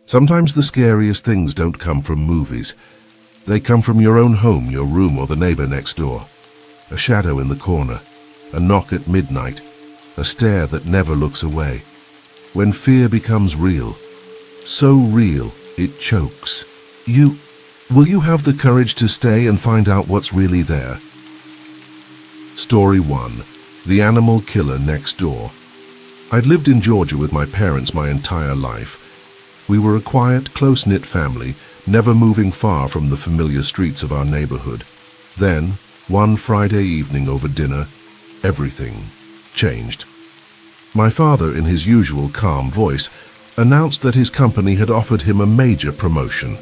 Sometimes the scariest things don't come from movies. They come from your own home, your room, or the neighbor next door. A shadow in the corner, a knock at midnight, a stare that never looks away. When fear becomes real, so real it chokes. Will you have the courage to stay and find out what's really there? Story 1. The Animal Killer Next Door. I'd lived in Georgia with my parents my entire life. We were a quiet, close-knit family, never moving far from the familiar streets of our neighborhood. Then, one Friday evening over dinner, everything changed. My father, in his usual calm voice, announced that his company had offered him a major promotion,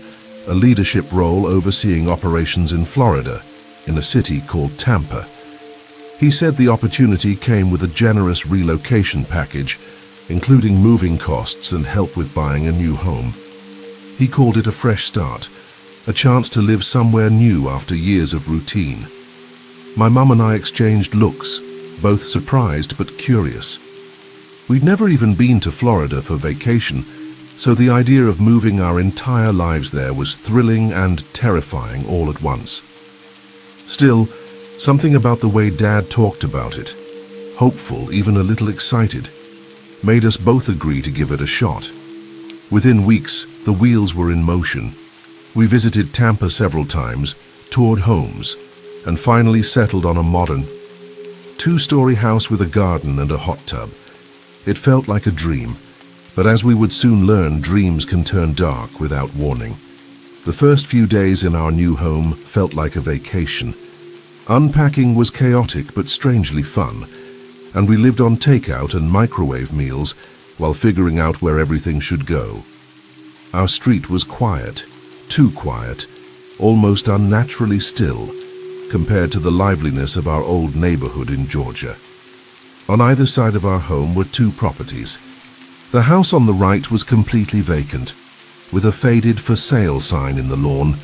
a leadership role overseeing operations in Florida, in a city called Tampa. He said the opportunity came with a generous relocation package, including moving costs and help with buying a new home. He called it a fresh start, a chance to live somewhere new after years of routine. My mum and I exchanged looks, both surprised but curious. We'd never even been to Florida for vacation, so the idea of moving our entire lives there was thrilling and terrifying all at once. Still, something about the way Dad talked about it, hopeful, even a little excited, made us both agree to give it a shot. Within weeks, the wheels were in motion. We visited Tampa several times, toured homes, and finally settled on a modern, two-story house with a garden and a hot tub. It felt like a dream, but as we would soon learn, dreams can turn dark without warning. The first few days in our new home felt like a vacation. Unpacking was chaotic but strangely fun, and we lived on takeout and microwave meals while figuring out where everything should go. Our street was quiet, too quiet, almost unnaturally still, compared to the liveliness of our old neighborhood in Georgia. On either side of our home were two properties. The house on the right was completely vacant, with a faded "for sale" sign in the lawn,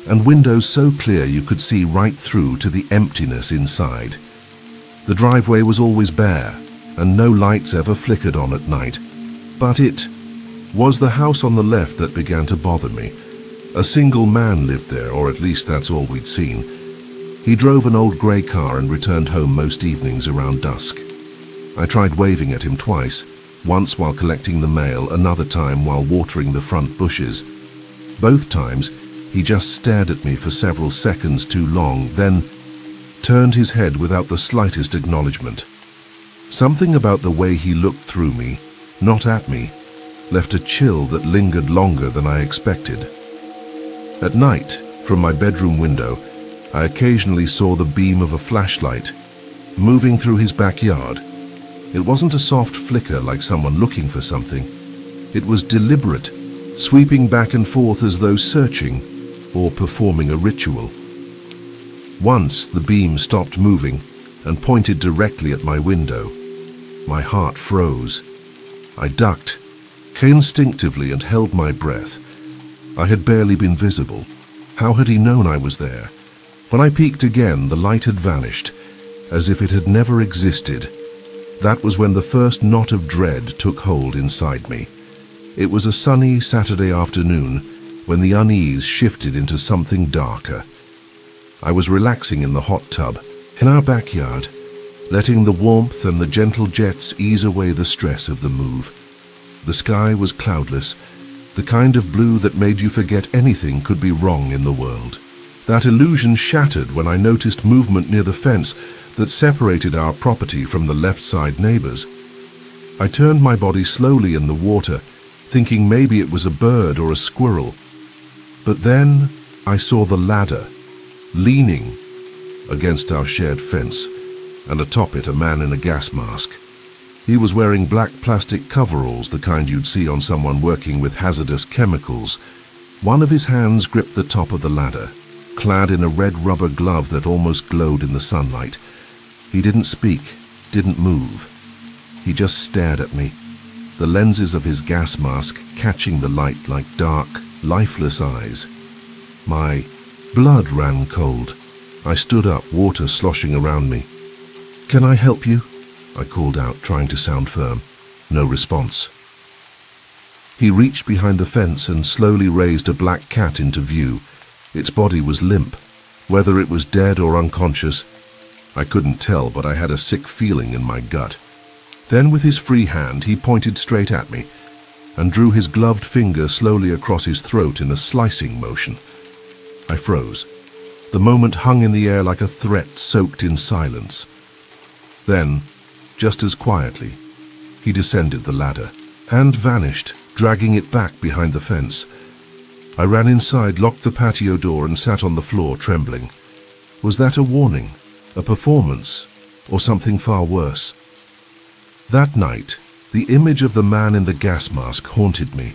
and windows so clear you could see right through to the emptiness inside. The driveway was always bare, and no lights ever flickered on at night. But it was the house on the left that began to bother me. A single man lived there, or at least that's all we'd seen. He drove an old grey car and returned home most evenings around dusk. I tried waving at him twice, once while collecting the mail, another time while watering the front bushes. Both times, he just stared at me for several seconds too long, then turned his head without the slightest acknowledgement. Something about the way he looked through me, not at me, left a chill that lingered longer than I expected. At night, from my bedroom window, I occasionally saw the beam of a flashlight moving through his backyard. It wasn't a soft flicker like someone looking for something. It was deliberate, sweeping back and forth as though searching or performing a ritual. Once the beam stopped moving and pointed directly at my window. My heart froze. I ducked, instinctively, and held my breath. I had barely been visible. How had he known I was there? When I peeked again, the light had vanished, as if it had never existed. That was when the first knot of dread took hold inside me. It was a sunny Saturday afternoon when the unease shifted into something darker. I was relaxing in the hot tub, in our backyard, letting the warmth and the gentle jets ease away the stress of the move. The sky was cloudless, the kind of blue that made you forget anything could be wrong in the world. That illusion shattered when I noticed movement near the fence that separated our property from the left side neighbors. I turned my body slowly in the water, thinking maybe it was a bird or a squirrel. But then I saw the ladder, leaning against our shared fence, and atop it a man in a gas mask. He was wearing black plastic coveralls, the kind you'd see on someone working with hazardous chemicals. One of his hands gripped the top of the ladder, clad in a red rubber glove that almost glowed in the sunlight. He didn't speak, didn't move. He just stared at me, the lenses of his gas mask catching the light like dark, lifeless eyes. My blood ran cold. I stood up, water sloshing around me. "Can I help you?" I called out, trying to sound firm. No response. He reached behind the fence and slowly raised a black cat into view. Its body was limp. Whether it was dead or unconscious, I couldn't tell, but I had a sick feeling in my gut. Then with his free hand, he pointed straight at me and drew his gloved finger slowly across his throat in a slicing motion. I froze. The moment hung in the air like a threat soaked in silence. Then, just as quietly, he descended the ladder and vanished, dragging it back behind the fence. I ran inside, locked the patio door, and sat on the floor, trembling. Was that a warning, a performance, or something far worse? That night, the image of the man in the gas mask haunted me.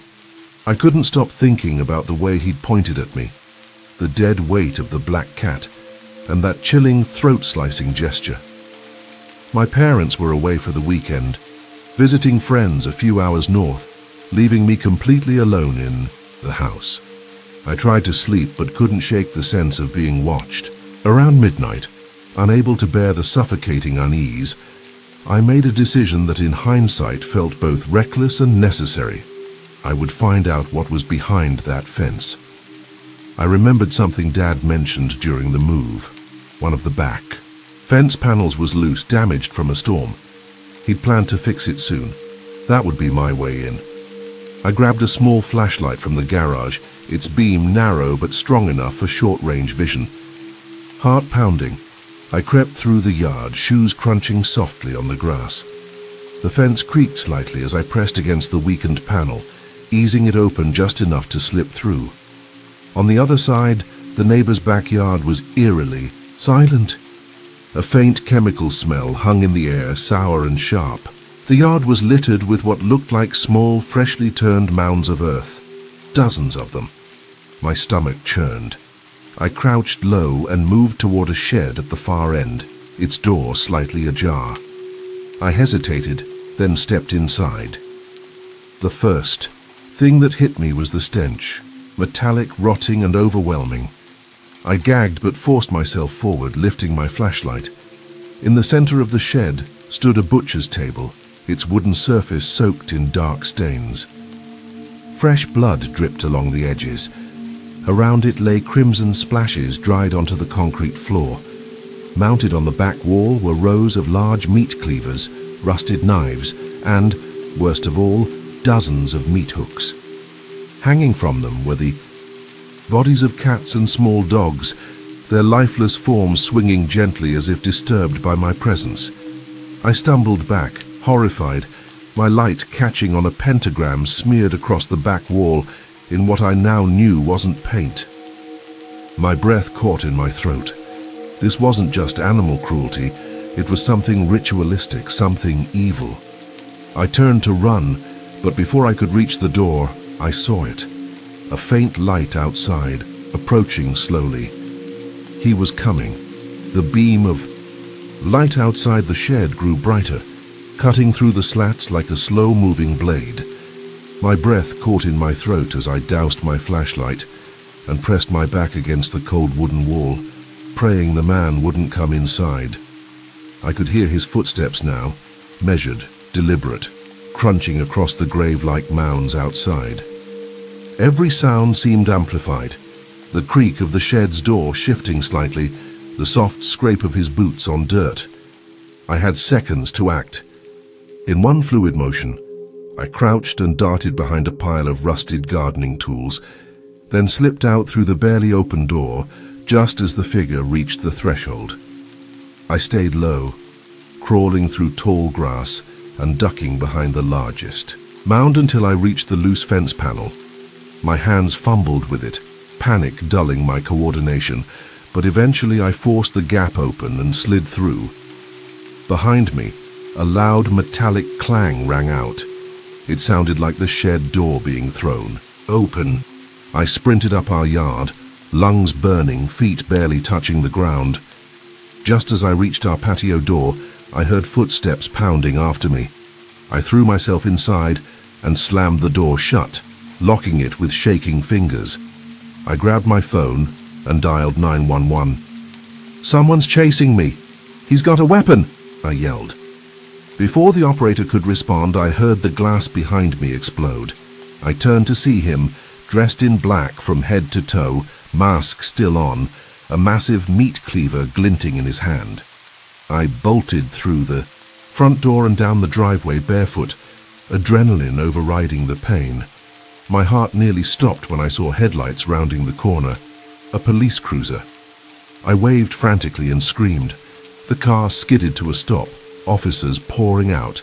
I couldn't stop thinking about the way he'd pointed at me, the dead weight of the black cat, and that chilling, throat-slicing gesture. My parents were away for the weekend, visiting friends a few hours north, leaving me completely alone in the house. I tried to sleep but couldn't shake the sense of being watched. Around midnight, unable to bear the suffocating unease, I made a decision that in hindsight felt both reckless and necessary. I would find out what was behind that fence. I remembered something Dad mentioned during the move. One of the back fence panels was loose, damaged from a storm. He'd planned to fix it soon. That would be my way in. I grabbed a small flashlight from the garage, its beam narrow but strong enough for short-range vision. Heart pounding, I crept through the yard, shoes crunching softly on the grass. The fence creaked slightly as I pressed against the weakened panel, easing it open just enough to slip through. On the other side, the neighbor's backyard was eerily silent. A faint chemical smell hung in the air, sour and sharp. The yard was littered with what looked like small, freshly turned mounds of earth. Dozens of them. My stomach churned. I crouched low and moved toward a shed at the far end, its door slightly ajar. I hesitated, then stepped inside. The first thing that hit me was the stench, metallic, rotting, and overwhelming. I gagged but forced myself forward, lifting my flashlight. In the center of the shed stood a butcher's table, its wooden surface soaked in dark stains. Fresh blood dripped along the edges. Around it lay crimson splashes dried onto the concrete floor. Mounted on the back wall were rows of large meat cleavers, rusted knives, and, worst of all, dozens of meat hooks. Hanging from them were the bodies of cats and small dogs, their lifeless forms swinging gently as if disturbed by my presence. I stumbled back, horrified, my light catching on a pentagram smeared across the back wall in what I now knew wasn't paint. My breath caught in my throat. This wasn't just animal cruelty, it was something ritualistic, something evil. I turned to run, but before I could reach the door, I saw it. A faint light outside, approaching slowly. He was coming. The beam of light outside the shed grew brighter, cutting through the slats like a slow-moving blade. My breath caught in my throat as I doused my flashlight and pressed my back against the cold wooden wall, praying the man wouldn't come inside. I could hear his footsteps now, measured, deliberate, crunching across the grave-like mounds outside. Every sound seemed amplified. The creak of the shed's door shifting slightly, the soft scrape of his boots on dirt. I had seconds to act. In one fluid motion, I crouched and darted behind a pile of rusted gardening tools, then slipped out through the barely open door just as the figure reached the threshold. I stayed low, crawling through tall grass and ducking behind the largest mound until I reached the loose fence panel. My hands fumbled with it, panic dulling my coordination, but eventually I forced the gap open and slid through. Behind me, a loud metallic clang rang out. It sounded like the shed door being thrown open. I sprinted up our yard, lungs burning, feet barely touching the ground. Just as I reached our patio door, I heard footsteps pounding after me. I threw myself inside and slammed the door shut, locking it with shaking fingers. I grabbed my phone and dialed 911. "Someone's chasing me. He's got a weapon," I yelled. Before the operator could respond, I heard the glass behind me explode. I turned to see him, dressed in black from head to toe, mask still on, a massive meat cleaver glinting in his hand. I bolted through the front door and down the driveway barefoot, adrenaline overriding the pain. My heart nearly stopped when I saw headlights rounding the corner. A police cruiser. I waved frantically and screamed. The car skidded to a stop, officers pouring out,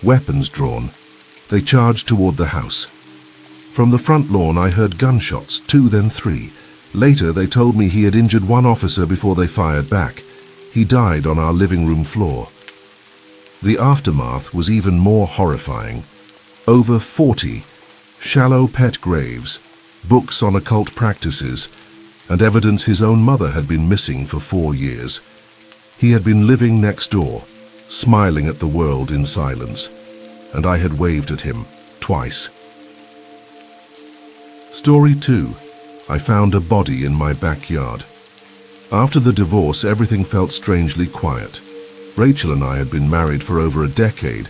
weapons drawn. They charged toward the house. From the front lawn I heard gunshots, 2 then 3. Later they told me he had injured one officer before they fired back. He died on our living room floor. The aftermath was even more horrifying. Over 40 shallow pet graves, books on occult practices, and evidence his own mother had been missing for 4 years. He had been living next door, smiling at the world in silence, and I had waved at him twice. Story 2. I found a body in my backyard. After the divorce, everything felt strangely quiet. Rachel and I had been married for over a decade,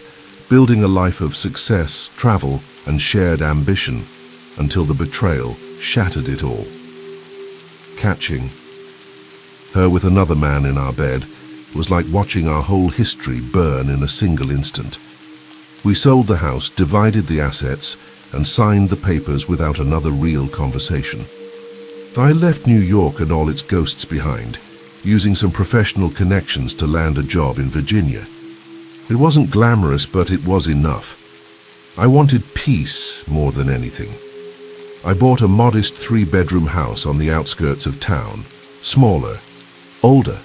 building a life of success, travel, and shared ambition, until the betrayal shattered it all. Catching her with another man in our bed was like watching our whole history burn in a single instant. We sold the house, divided the assets, and signed the papers without another real conversation. I left New York and all its ghosts behind, using some professional connections to land a job in Virginia. It wasn't glamorous, but it was enough. I wanted peace more than anything. I bought a modest 3-bedroom house on the outskirts of town, smaller, older,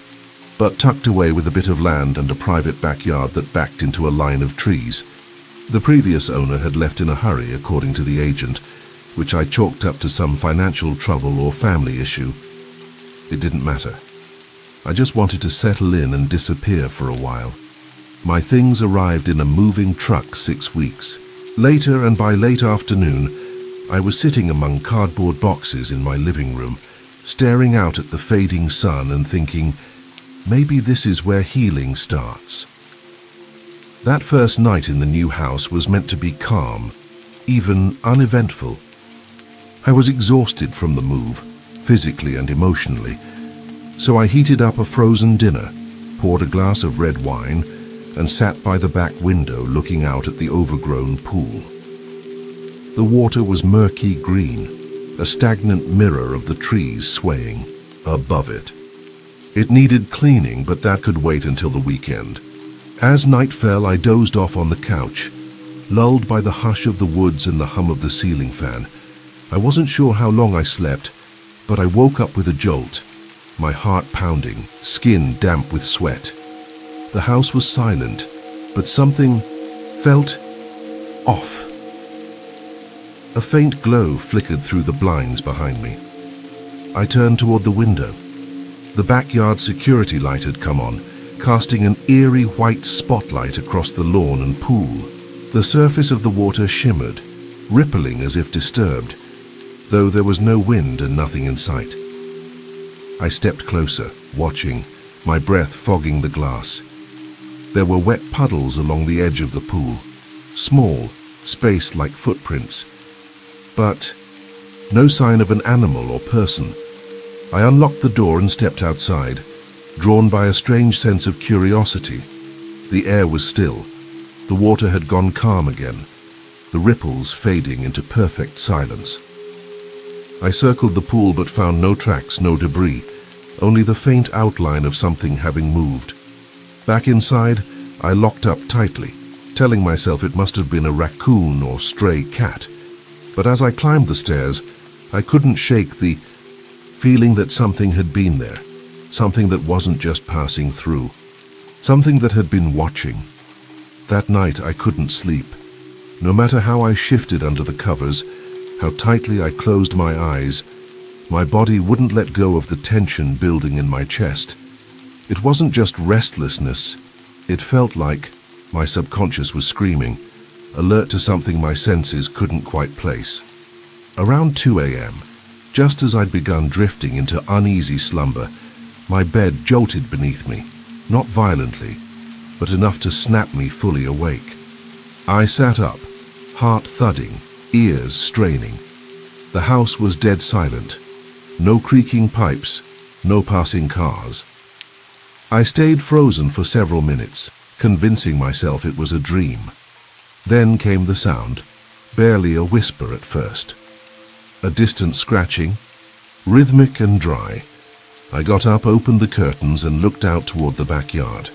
but tucked away with a bit of land and a private backyard that backed into a line of trees. The previous owner had left in a hurry, according to the agent, which I chalked up to some financial trouble or family issue. It didn't matter. I just wanted to settle in and disappear for a while. My things arrived in a moving truck 6 weeks. Later, and by late afternoon, I was sitting among cardboard boxes in my living room, staring out at the fading sun and thinking, maybe this is where healing starts. That first night in the new house was meant to be calm, even uneventful. I was exhausted from the move, physically and emotionally, so I heated up a frozen dinner, poured a glass of red wine, and sat by the back window looking out at the overgrown pool. The water was murky green, a stagnant mirror of the trees swaying above it. It needed cleaning, but that could wait until the weekend. As night fell, I dozed off on the couch, lulled by the hush of the woods and the hum of the ceiling fan. I wasn't sure how long I slept, but I woke up with a jolt, my heart pounding, skin damp with sweat. The house was silent, but something felt off. A faint glow flickered through the blinds behind me. I turned toward the window. The backyard security light had come on, casting an eerie white spotlight across the lawn and pool. The surface of the water shimmered, rippling as if disturbed, though there was no wind and nothing in sight. I stepped closer, watching, my breath fogging the glass. There were wet puddles along the edge of the pool, small, spaced like footprints, but no sign of an animal or person. I unlocked the door and stepped outside, drawn by a strange sense of curiosity. The air was still. The water had gone calm again, the ripples fading into perfect silence. I circled the pool but found no tracks, no debris, only the faint outline of something having moved. Back inside, I locked up tightly, telling myself it must have been a raccoon or stray cat. But as I climbed the stairs, I couldn't shake the feeling that something had been there, something that wasn't just passing through, something that had been watching. That night I couldn't sleep. No matter how I shifted under the covers, how tightly I closed my eyes, my body wouldn't let go of the tension building in my chest. It wasn't just restlessness. It felt like my subconscious was screaming, alert to something my senses couldn't quite place. Around 2 a.m., just as I'd begun drifting into uneasy slumber, my bed jolted beneath me, not violently, but enough to snap me fully awake. I sat up, heart thudding, ears straining. The house was dead silent. No creaking pipes, no passing cars. I stayed frozen for several minutes, convincing myself it was a dream. Then came the sound, barely a whisper at first. A distant scratching, rhythmic and dry. I got up, opened the curtains, and looked out toward the backyard.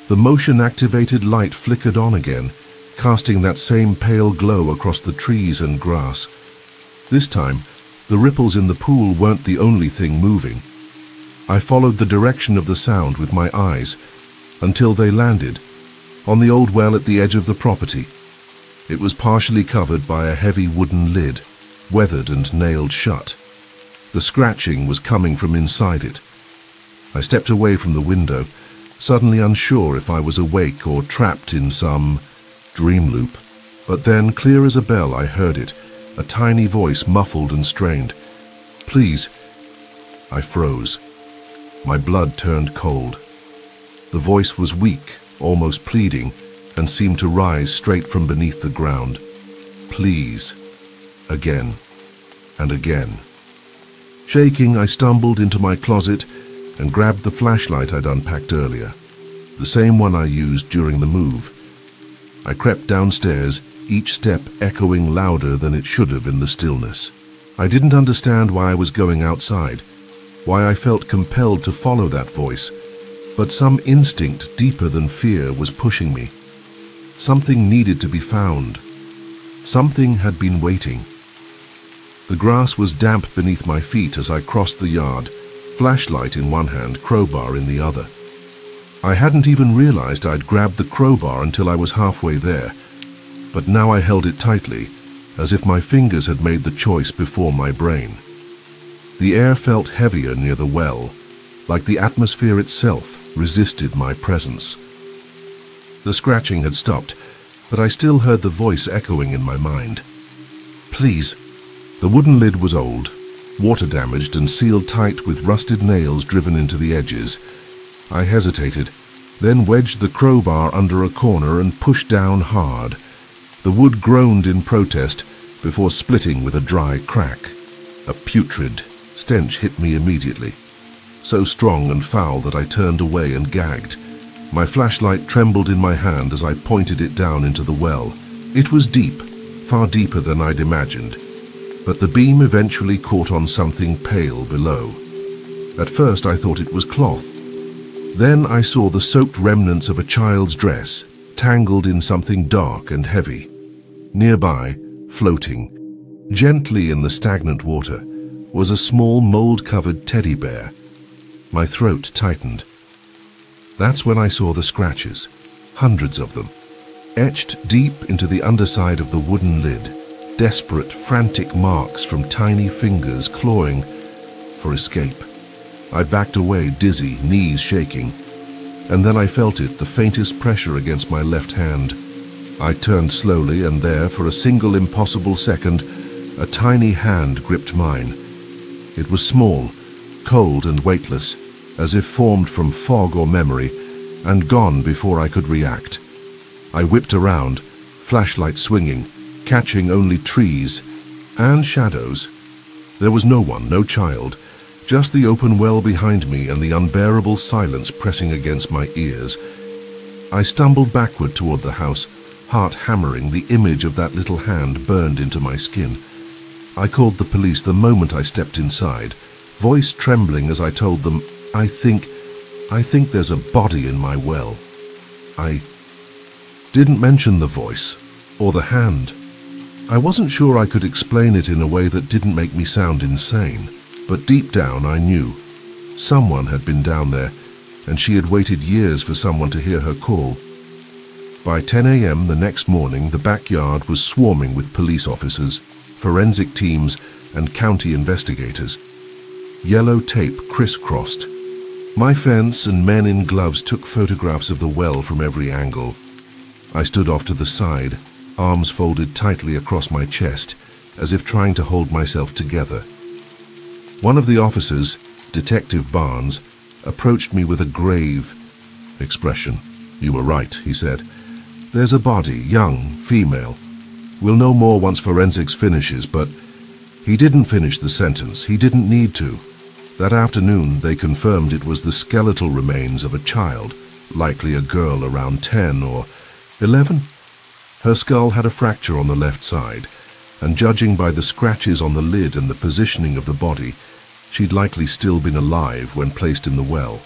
The motion-activated light flickered on again, casting that same pale glow across the trees and grass. This time, the ripples in the pool weren't the only thing moving. I followed the direction of the sound with my eyes until they landed on the old well at the edge of the property. It was partially covered by a heavy wooden lid, weathered and nailed shut. The scratching was coming from inside it. I stepped away from the window, suddenly unsure if I was awake or trapped in some dream loop. But then, clear as a bell, I heard it, a tiny voice, muffled and strained. "Please." I froze. My blood turned cold. The voice was weak, almost pleading, and seemed to rise straight from beneath the ground. "Please." Again and again. Shaking, I stumbled into my closet and grabbed the flashlight I'd unpacked earlier, the same one I used during the move. I crept downstairs, each step echoing louder than it should have in the stillness. I didn't understand why I was going outside, why I felt compelled to follow that voice, but some instinct deeper than fear was pushing me. Something needed to be found. Something had been waiting. The grass was damp beneath my feet as I crossed the yard, flashlight in one hand, crowbar in the other. I hadn't even realized I'd grabbed the crowbar until I was halfway there, but now I held it tightly, as if my fingers had made the choice before my brain. The air felt heavier near the well, like the atmosphere itself resisted my presence. The scratching had stopped, but I still heard the voice echoing in my mind. "Please." The wooden lid was old, water-damaged and sealed tight with rusted nails driven into the edges. I hesitated, then wedged the crowbar under a corner and pushed down hard. The wood groaned in protest before splitting with a dry crack. A putrid stench hit me immediately, so strong and foul that I turned away and gagged. My flashlight trembled in my hand as I pointed it down into the well. It was deep, far deeper than I'd imagined, but the beam eventually caught on something pale below. At first I thought it was cloth. Then I saw the soaked remnants of a child's dress, tangled in something dark and heavy. Nearby, floating, gently in the stagnant water, was a small mold-covered teddy bear. My throat tightened. That's when I saw the scratches, hundreds of them, etched deep into the underside of the wooden lid. Desperate, frantic marks from tiny fingers clawing for escape. I backed away, dizzy, knees shaking, and then I felt it, the faintest pressure against my left hand. I turned slowly, and there, for a single impossible second, a tiny hand gripped mine. It was small, cold and weightless, as if formed from fog or memory, and gone before I could react. I whipped around, flashlight swinging, catching only trees and shadows. There was no one, no child, just the open well behind me and the unbearable silence pressing against my ears. I stumbled backward toward the house, heart hammering. The image of that little hand burned into my skin. I called the police the moment I stepped inside, voice trembling as I told them, I think there's a body in my well." I didn't mention the voice or the hand. I wasn't sure I could explain it in a way that didn't make me sound insane, but deep down I knew. Someone had been down there, and she had waited years for someone to hear her call. By 10 a.m. the next morning, the backyard was swarming with police officers, forensic teams, and county investigators. Yellow tape crisscrossed. My fence and men in gloves took photographs of the well from every angle. I stood off to the side, arms folded tightly across my chest, as if trying to hold myself together. One of the officers, Detective Barnes, approached me with a grave expression. "You were right," he said. "There's a body, young, female. We'll know more once forensics finishes, but he didn't finish the sentence. He didn't need to. That afternoon, they confirmed it was the skeletal remains of a child, likely a girl around 10 or 11. Her skull had a fracture on the left side, and judging by the scratches on the lid and the positioning of the body, she'd likely still been alive when placed in the well.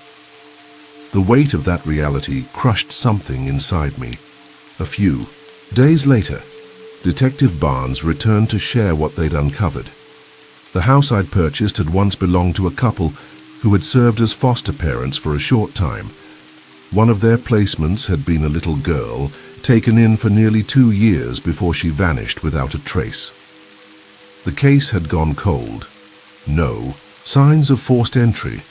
The weight of that reality crushed something inside me. A few days later, Detective Barnes returned to share what they'd uncovered. The house I'd purchased had once belonged to a couple who had served as foster parents for a short time. One of their placements had been a little girl taken in for nearly 2 years before she vanished without a trace. The case had gone cold. No signs of forced entry.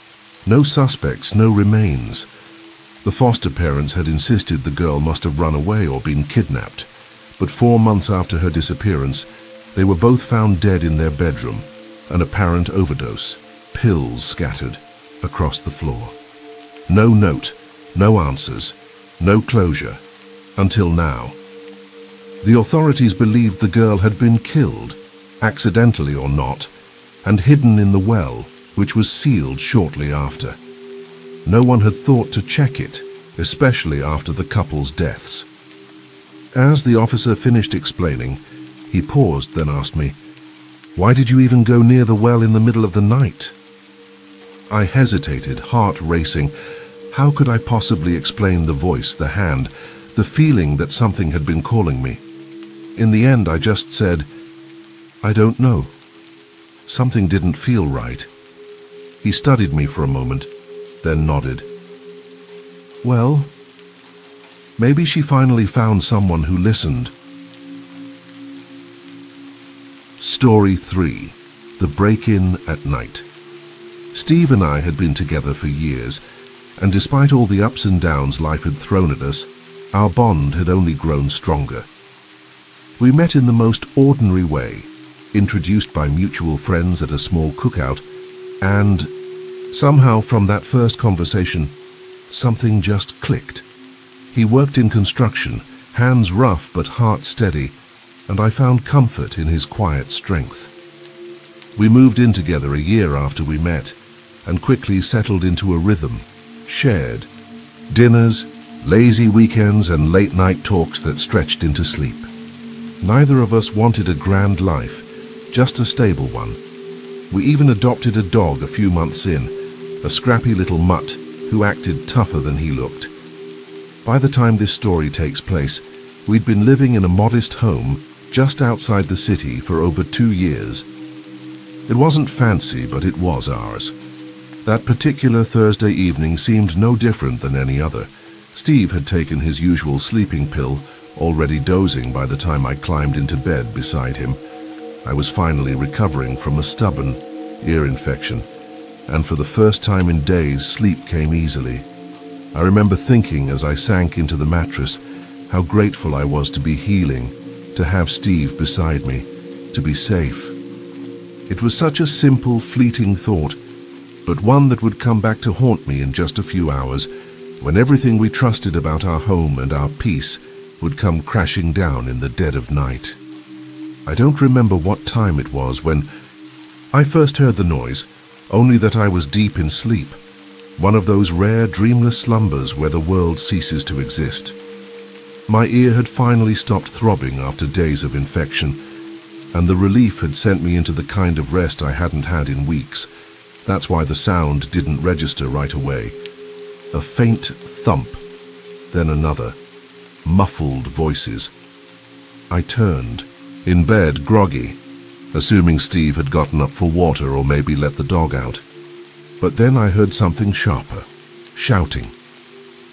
No suspects, no remains. The foster parents had insisted the girl must have run away or been kidnapped, but 4 months after her disappearance, they were both found dead in their bedroom, an apparent overdose, pills scattered across the floor. No note, no answers, no closure, until now. The authorities believed the girl had been killed, accidentally or not, and hidden in the well, which was sealed shortly after. No one had thought to check it, especially after the couple's deaths. As the officer finished explaining, he paused, then asked me, "Why did you even go near the well in the middle of the night?" I hesitated, heart racing. How could I possibly explain the voice, the hand, the feeling that something had been calling me? In the end, I just said, "I don't know." Something didn't feel right. He studied me for a moment, then nodded. "Well, maybe she finally found someone who listened." Story 3. The Break-In at Night. Steve and I had been together for years, and despite all the ups and downs life had thrown at us, our bond had only grown stronger. We met in the most ordinary way, introduced by mutual friends at a small cookout, and somehow from that first conversation, something just clicked. He worked in construction, hands rough but heart steady, and I found comfort in his quiet strength. We moved in together a year after we met, and quickly settled into a rhythm, shared dinners, lazy weekends, and late-night talks that stretched into sleep. Neither of us wanted a grand life, just a stable one. We even adopted a dog a few months in, a scrappy little mutt who acted tougher than he looked. By the time this story takes place, we'd been living in a modest home just outside the city for over 2 years. It wasn't fancy, but it was ours. That particular Thursday evening seemed no different than any other. Steve had taken his usual sleeping pill, already dozing by the time I climbed into bed beside him. I was finally recovering from a stubborn ear infection, and for the first time in days, sleep came easily. I remember thinking as I sank into the mattress how grateful I was to be healing, to have Steve beside me, to be safe. It was such a simple, fleeting thought, but one that would come back to haunt me in just a few hours, when everything we trusted about our home and our peace would come crashing down in the dead of night. I don't remember what time it was when I first heard the noise, only that I was deep in sleep, one of those rare dreamless slumbers where the world ceases to exist. My ear had finally stopped throbbing after days of infection, and the relief had sent me into the kind of rest I hadn't had in weeks. That's why the sound didn't register right away. A faint thump, then another. Muffled voices. I turned, in bed, groggy, assuming Steve had gotten up for water or maybe let the dog out. But then I heard something sharper, shouting.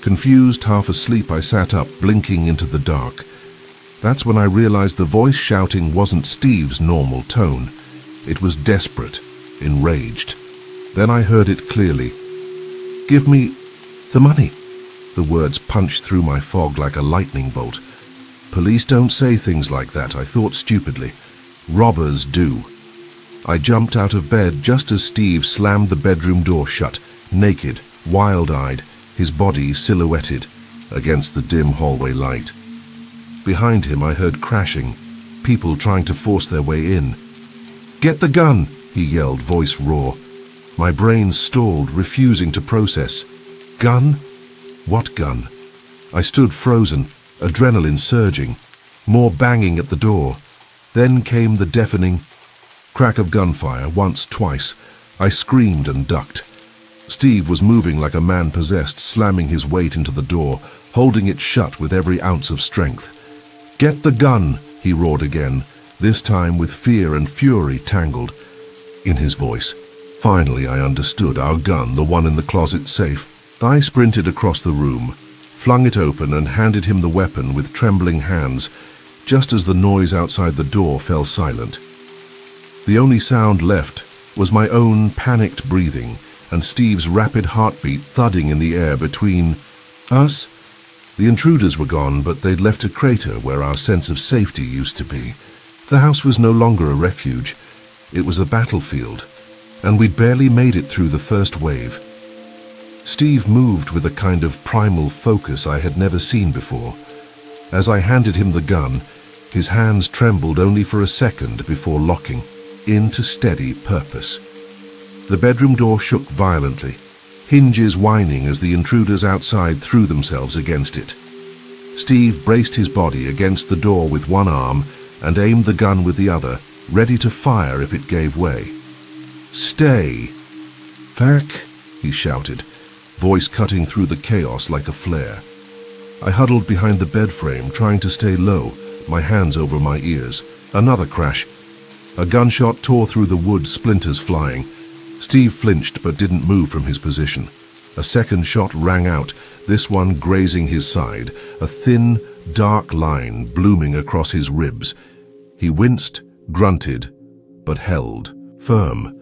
Confused, half asleep, I sat up, blinking into the dark. That's when I realized the voice shouting wasn't Steve's normal tone. It was desperate, enraged. Then I heard it clearly. "Give me the money." The words punched through my fog like a lightning bolt. Police don't say things like that, I thought stupidly. Robbers do. I jumped out of bed just as Steve slammed the bedroom door shut, naked, wild-eyed, his body silhouetted against the dim hallway light. Behind him I heard crashing, people trying to force their way in. "Get the gun!" he yelled, voice raw. My brain stalled, refusing to process. Gun? What gun? I stood frozen, adrenaline surging, more banging at the door. Then came the deafening crack of gunfire, once, twice. I screamed and ducked. Steve was moving like a man possessed, slamming his weight into the door, holding it shut with every ounce of strength. "Get the gun!" he roared again, this time with fear and fury tangled in his voice. Finally, I understood. Our gun, the one in the closet safe. I sprinted across the room, flung it open, and handed him the weapon with trembling hands, just as the noise outside the door fell silent. The only sound left was my own panicked breathing and Steve's rapid heartbeat thudding in the air between us. The intruders were gone, but they'd left a crater where our sense of safety used to be. The house was no longer a refuge. It was a battlefield, and we'd barely made it through the first wave. Steve moved with a kind of primal focus I had never seen before. As I handed him the gun, his hands trembled only for a second before locking into steady purpose. The bedroom door shook violently, hinges whining as the intruders outside threw themselves against it. Steve braced his body against the door with one arm and aimed the gun with the other, ready to fire if it gave way. "Stay!" "Back!" he shouted, voice cutting through the chaos like a flare. I huddled behind the bed frame, trying to stay low, my hands over my ears. Another crash. A gunshot tore through the wood, splinters flying. Steve flinched but didn't move from his position. A second shot rang out, this one grazing his side, a thin, dark line blooming across his ribs. He winced, grunted, but held, firm.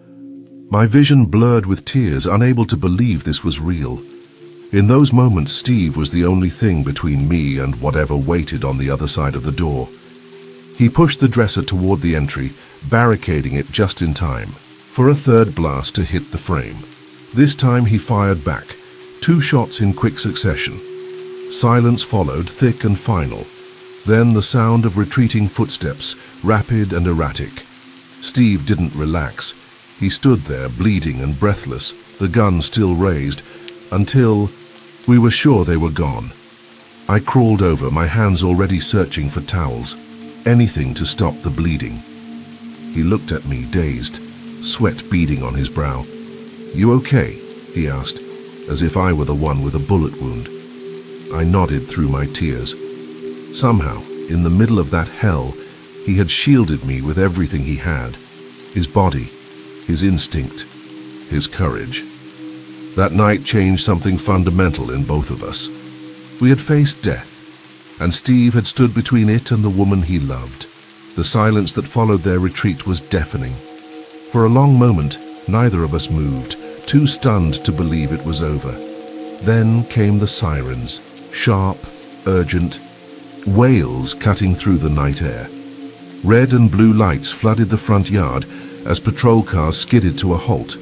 My vision blurred with tears, unable to believe this was real. In those moments, Steve was the only thing between me and whatever waited on the other side of the door. He pushed the dresser toward the entry, barricading it just in time for a third blast to hit the frame. This time he fired back, 2 shots in quick succession. Silence followed, thick and final. Then the sound of retreating footsteps, rapid and erratic. Steve didn't relax. He stood there, bleeding and breathless, the gun still raised, until we were sure they were gone. I crawled over, my hands already searching for towels, anything to stop the bleeding. He looked at me, dazed, sweat beading on his brow. "You okay?" he asked, as if I were the one with a bullet wound. I nodded through my tears. Somehow, in the middle of that hell, he had shielded me with everything he had. His body, his instinct, his courage. That night changed something fundamental in both of us. We had faced death, and Steve had stood between it and the woman he loved. The silence that followed their retreat was deafening. For a long moment, neither of us moved, too stunned to believe it was over. Then came the sirens, sharp, urgent, wails cutting through the night air. Red and blue lights flooded the front yard as patrol cars skidded to a halt.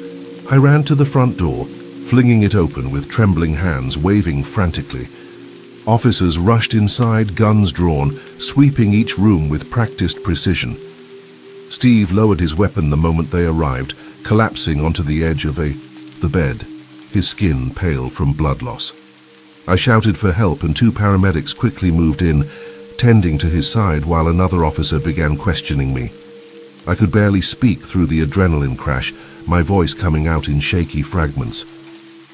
I ran to the front door, flinging it open with trembling hands, waving frantically. Officers rushed inside, guns drawn, sweeping each room with practiced precision. Steve lowered his weapon the moment they arrived, collapsing onto the edge of the bed, his skin pale from blood loss. I shouted for help, and 2 paramedics quickly moved in, tending to his side while another officer began questioning me. I could barely speak through the adrenaline crash, my voice coming out in shaky fragments.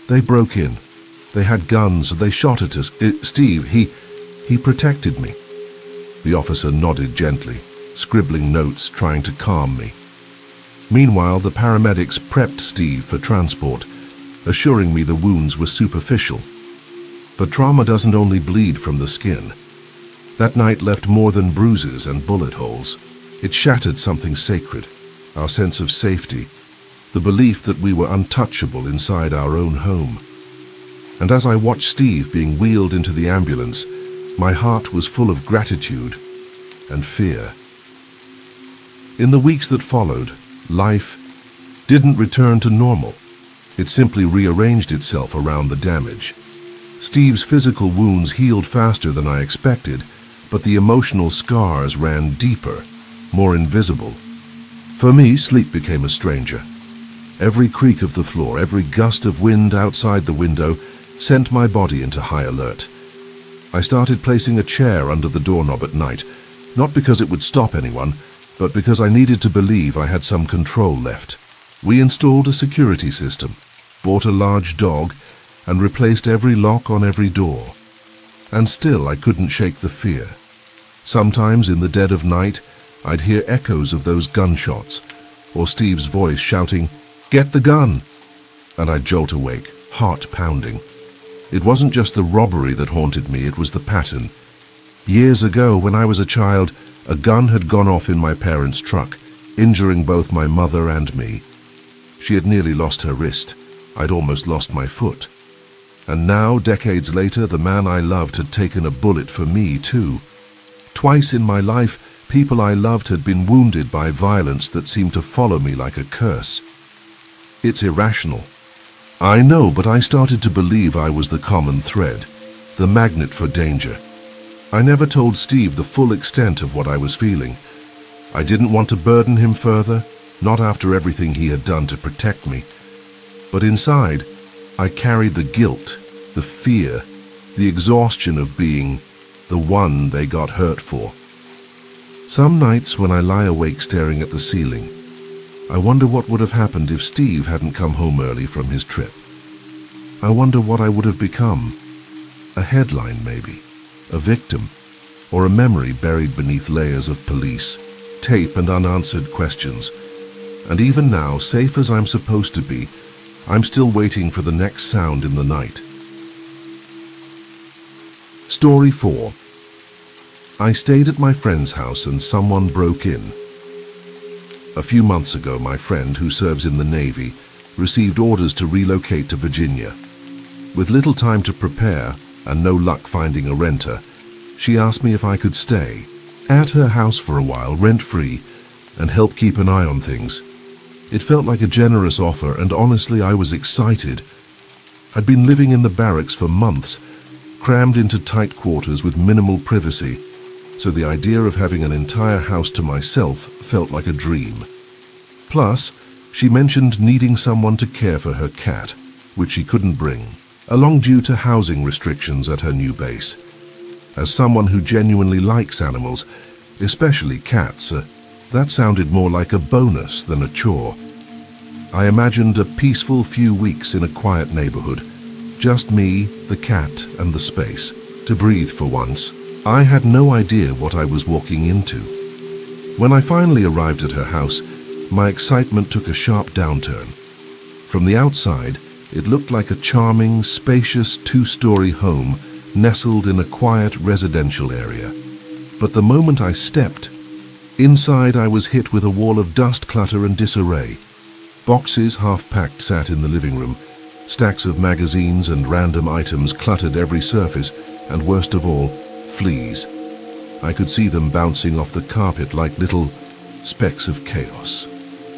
They broke in. They had guns. They shot at us. Steve, he protected me. The officer nodded gently, scribbling notes, trying to calm me. Meanwhile, the paramedics prepped Steve for transport, assuring me the wounds were superficial. But trauma doesn't only bleed from the skin. That night left more than bruises and bullet holes. It shattered something sacred, our sense of safety, the belief that we were untouchable inside our own home. And as I watched Steve being wheeled into the ambulance, my heart was full of gratitude and fear. In the weeks that followed, life didn't return to normal. It simply rearranged itself around the damage. Steve's physical wounds healed faster than I expected, but the emotional scars ran deeper, more invisible. For me, sleep became a stranger. Every creak of the floor, every gust of wind outside the window sent my body into high alert. I started placing a chair under the doorknob at night, not because it would stop anyone, but because I needed to believe I had some control left. We installed a security system, bought a large dog, and replaced every lock on every door. And still I couldn't shake the fear. Sometimes in the dead of night, I'd hear echoes of those gunshots, or Steve's voice shouting, "Get the gun!" And I'd jolt awake, heart pounding. It wasn't just the robbery that haunted me, it was the pattern. Years ago, when I was a child, a gun had gone off in my parents' truck, injuring both my mother and me. She had nearly lost her wrist. I'd almost lost my foot. And now, decades later, the man I loved had taken a bullet for me, too. Twice in my life, people I loved had been wounded by violence that seemed to follow me like a curse. It's irrational. I know, but I started to believe I was the common thread, the magnet for danger. I never told Steve the full extent of what I was feeling. I didn't want to burden him further, not after everything he had done to protect me. But inside, I carried the guilt, the fear, the exhaustion of being the one they got hurt for. Some nights when I lie awake staring at the ceiling, I wonder what would have happened if Steve hadn't come home early from his trip. I wonder what I would have become. A headline, maybe. A victim. Or a memory buried beneath layers of police, tape and unanswered questions. And even now, safe as I'm supposed to be, I'm still waiting for the next sound in the night. Story 4. I stayed at my friend's house and someone broke in. A few months ago, my friend, who serves in the Navy, received orders to relocate to Virginia. With little time to prepare and no luck finding a renter, she asked me if I could stay at her house for a while, rent-free, and help keep an eye on things. It felt like a generous offer, and honestly, I was excited. I'd been living in the barracks for months, crammed into tight quarters with minimal privacy, so the idea of having an entire house to myself felt like a dream. Plus, she mentioned needing someone to care for her cat, which she couldn't bring, along due to housing restrictions at her new base. As someone who genuinely likes animals, especially cats, that sounded more like a bonus than a chore. I imagined a peaceful few weeks in a quiet neighborhood, just me, the cat, and the space, to breathe for once. I had no idea what I was walking into. When I finally arrived at her house, my excitement took a sharp downturn. From the outside, it looked like a charming, spacious two-story home nestled in a quiet residential area. But the moment I stepped, inside I was hit with a wall of dust, clutter, and disarray. Boxes half-packed sat in the living room. Stacks of magazines and random items cluttered every surface, and worst of all, fleas. I could see them bouncing off the carpet like little specks of chaos.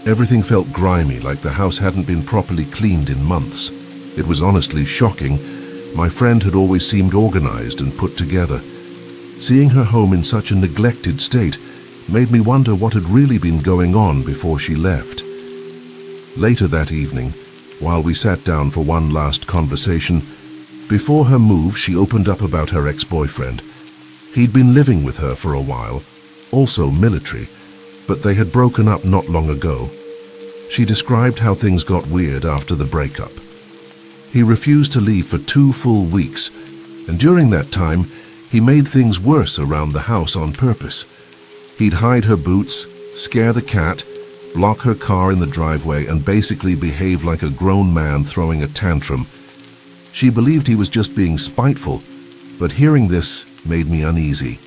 Everything felt grimy, like the house hadn't been properly cleaned in months. It was honestly shocking. My friend had always seemed organized and put together. Seeing her home in such a neglected state made me wonder what had really been going on before she left. Later that evening, while we sat down for one last conversation, before her move, she opened up about her ex-boyfriend. He'd been living with her for a while, also military, but they had broken up not long ago. She described how things got weird after the breakup. He refused to leave for 2 full weeks, and during that time, he made things worse around the house on purpose. He'd hide her boots, scare the cat, block her car in the driveway, and basically behave like a grown man throwing a tantrum. She believed he was just being spiteful, but hearing this made me uneasy.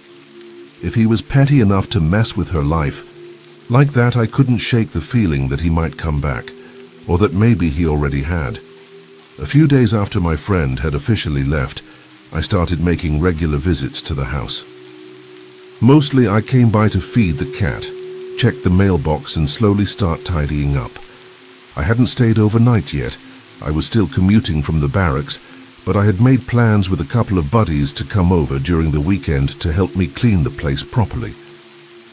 If he was petty enough to mess with her life, like that, I couldn't shake the feeling that he might come back, or that maybe he already had. A few days after my friend had officially left, I started making regular visits to the house. Mostly I came by to feed the cat, check the mailbox, and slowly start tidying up. I hadn't stayed overnight yet. I was still commuting from the barracks, but I had made plans with a couple of buddies to come over during the weekend to help me clean the place properly.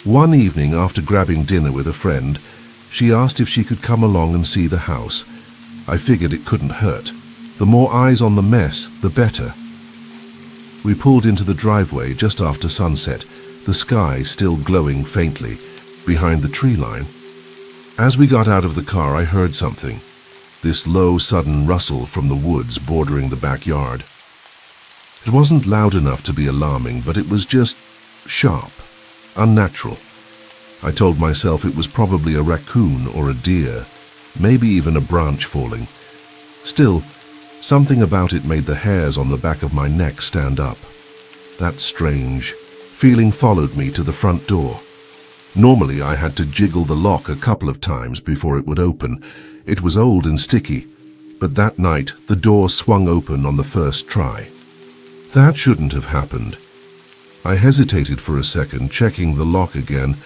One evening, after grabbing dinner with a friend, she asked if she could come along and see the house. I figured it couldn't hurt. The more eyes on the mess, the better. We pulled into the driveway just after sunset, the sky still glowing faintly behind the tree line. As we got out of the car, I heard something. This low, sudden rustle from the woods bordering the backyard. It wasn't loud enough to be alarming, but it was just sharp, unnatural. I told myself it was probably a raccoon or a deer, maybe even a branch falling. Still, something about it made the hairs on the back of my neck stand up. That strange feeling followed me to the front door. Normally, I had to jiggle the lock a couple of times before it would open. It was old and sticky, but that night the door swung open on the first try. That shouldn't have happened. I hesitated for a second, checking the lock again,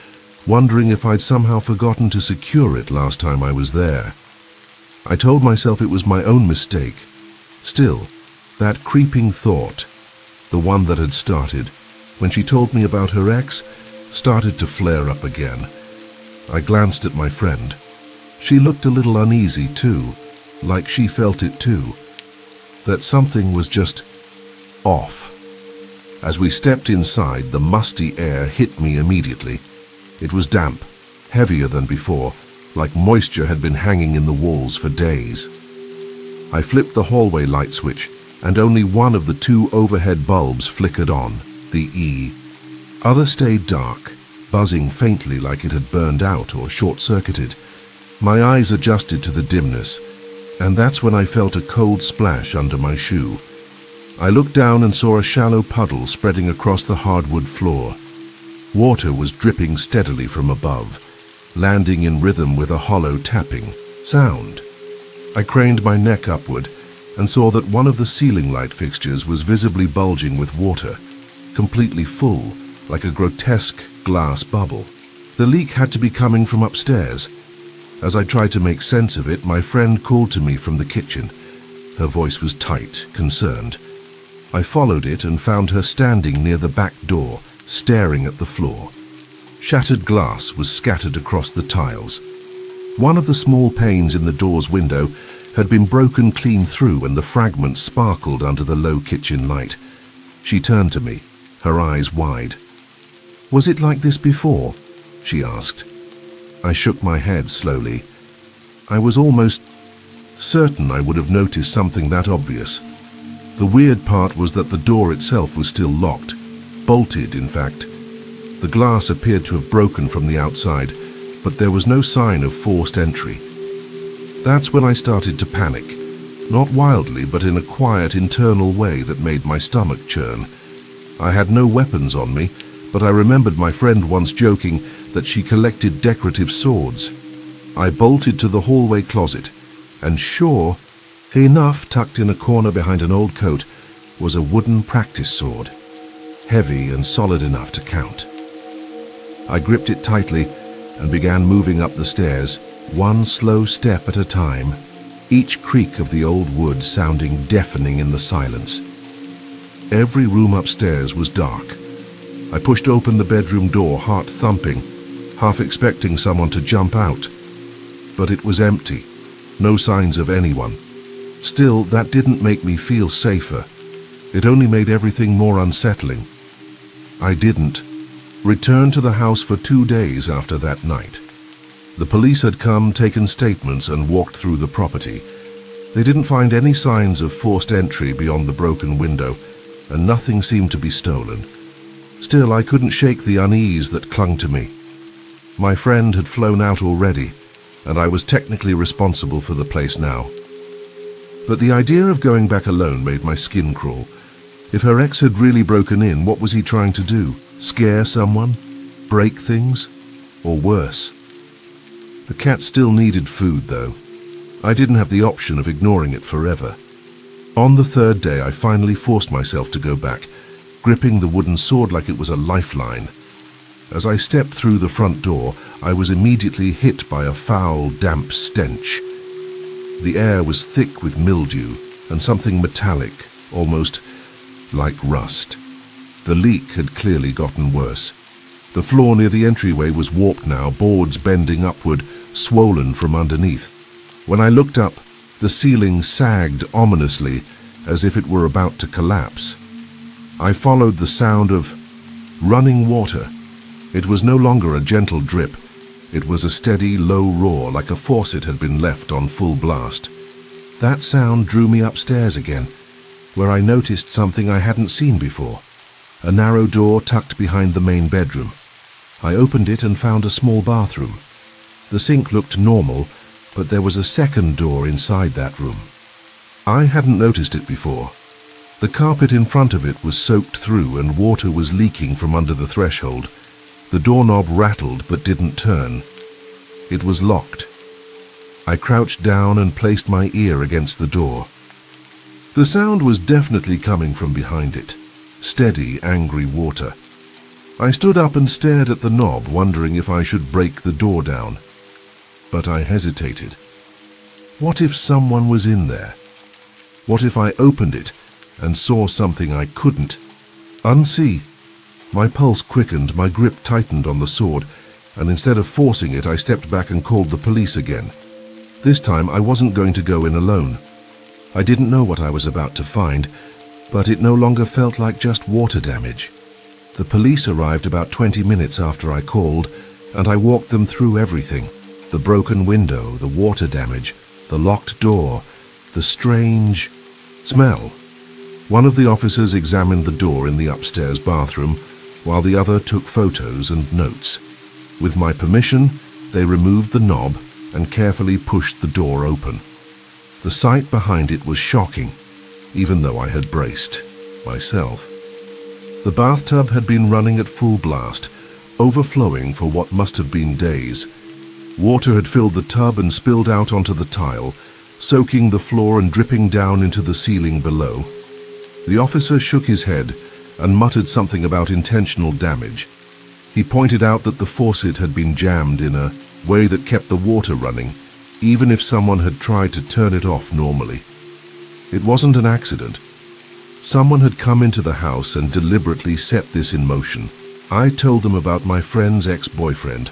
wondering if I'd somehow forgotten to secure it last time I was there. I told myself it was my own mistake. Still, that creeping thought, the one that had started when she told me about her ex, started to flare up again. I glanced at my friend. She looked a little uneasy too, like she felt it too, that something was just off. As we stepped inside, the musty air hit me immediately. It was damp, heavier than before, like moisture had been hanging in the walls for days. I flipped the hallway light switch, and only one of the two overhead bulbs flickered on, the E. Others stayed dark, buzzing faintly like it had burned out or short-circuited. My eyes adjusted to the dimness, and that's when I felt a cold splash under my shoe. I looked down and saw a shallow puddle spreading across the hardwood floor. Water was dripping steadily from above, landing in rhythm with a hollow tapping sound. I craned my neck upward and saw that one of the ceiling light fixtures was visibly bulging with water, completely full, like a grotesque glass bubble. The leak had to be coming from upstairs. As I tried to make sense of it, my friend called to me from the kitchen. Her voice was tight, concerned. I followed it and found her standing near the back door, staring at the floor. Shattered glass was scattered across the tiles. One of the small panes in the door's window had been broken clean through, and the fragments sparkled under the low kitchen light. She turned to me, her eyes wide. "Was it like this before?" she asked. I shook my head slowly. I was almost certain I would have noticed something that obvious. The weird part was that the door itself was still locked, bolted in fact. The glass appeared to have broken from the outside, but there was no sign of forced entry. That's when I started to panic, not wildly, but in a quiet internal way that made my stomach churn. I had no weapons on me, but I remembered my friend once joking that she collected decorative swords. I bolted to the hallway closet, and sure enough, tucked in a corner behind an old coat, was a wooden practice sword, heavy and solid enough to count. I gripped it tightly and began moving up the stairs, one slow step at a time, each creak of the old wood sounding deafening in the silence. Every room upstairs was dark. I pushed open the bedroom door, heart thumping, half expecting someone to jump out. But it was empty, no signs of anyone. Still, that didn't make me feel safer. It only made everything more unsettling. I didn't return to the house for 2 days after that night. The police had come, taken statements, and walked through the property. They didn't find any signs of forced entry beyond the broken window, and nothing seemed to be stolen. Still, I couldn't shake the unease that clung to me. My friend had flown out already, and I was technically responsible for the place now. But the idea of going back alone made my skin crawl. If her ex had really broken in, what was he trying to do? Scare someone? Break things? Or worse? The cat still needed food, though. I didn't have the option of ignoring it forever. On the third day, I finally forced myself to go back, gripping the wooden sword like it was a lifeline. As I stepped through the front door, I was immediately hit by a foul, damp stench. The air was thick with mildew and something metallic, almost like rust. The leak had clearly gotten worse. The floor near the entryway was warped now, boards bending upward, swollen from underneath. When I looked up, the ceiling sagged ominously, as if it were about to collapse. I followed the sound of running water. It was no longer a gentle drip. It was a steady, low roar, like a faucet had been left on full blast. That sound drew me upstairs again, where I noticed something I hadn't seen before. A narrow door tucked behind the main bedroom. I opened it and found a small bathroom. The sink looked normal, but there was a second door inside that room. I hadn't noticed it before. The carpet in front of it was soaked through and water was leaking from under the threshold. The doorknob rattled but didn't turn. It was locked. I crouched down and placed my ear against the door. The sound was definitely coming from behind it. Steady, angry water. I stood up and stared at the knob, wondering if I should break the door down. But I hesitated. What if someone was in there? What if I opened it and saw something I couldn't unsee? My pulse quickened, my grip tightened on the sword, and instead of forcing it, I stepped back and called the police again. This time I wasn't going to go in alone. I didn't know what I was about to find, but it no longer felt like just water damage. The police arrived about 20 minutes after I called, and I walked them through everything. The broken window, the water damage, the locked door, the strange smell. One of the officers examined the door in the upstairs bathroom, while the other took photos and notes. With my permission, they removed the knob and carefully pushed the door open. The sight behind it was shocking, even though I had braced myself. The bathtub had been running at full blast, overflowing for what must have been days. Water had filled the tub and spilled out onto the tile, soaking the floor and dripping down into the ceiling below. The officer shook his head and muttered something about intentional damage. He pointed out that the faucet had been jammed in a way that kept the water running, even if someone had tried to turn it off normally. It wasn't an accident. Someone had come into the house and deliberately set this in motion. I told them about my friend's ex-boyfriend,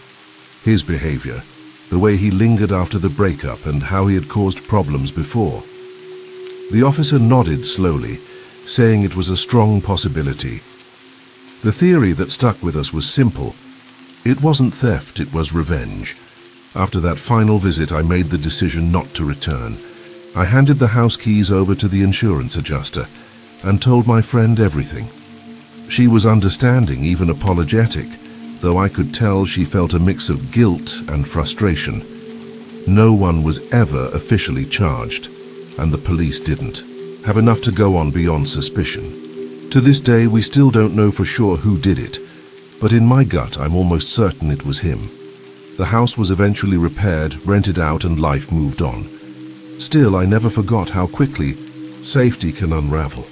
his behavior, the way he lingered after the breakup and how he had caused problems before. The officer nodded slowly, saying it was a strong possibility. The theory that stuck with us was simple. It wasn't theft, it was revenge. After that final visit, I made the decision not to return. I handed the house keys over to the insurance adjuster and told my friend everything. She was understanding, even apologetic, though I could tell she felt a mix of guilt and frustration. No one was ever officially charged, and the police didn't have enough to go on beyond suspicion. To this day, we still don't know for sure who did it, but in my gut, I'm almost certain it was him. The house was eventually repaired, rented out, and life moved on. Still, I never forgot how quickly safety can unravel.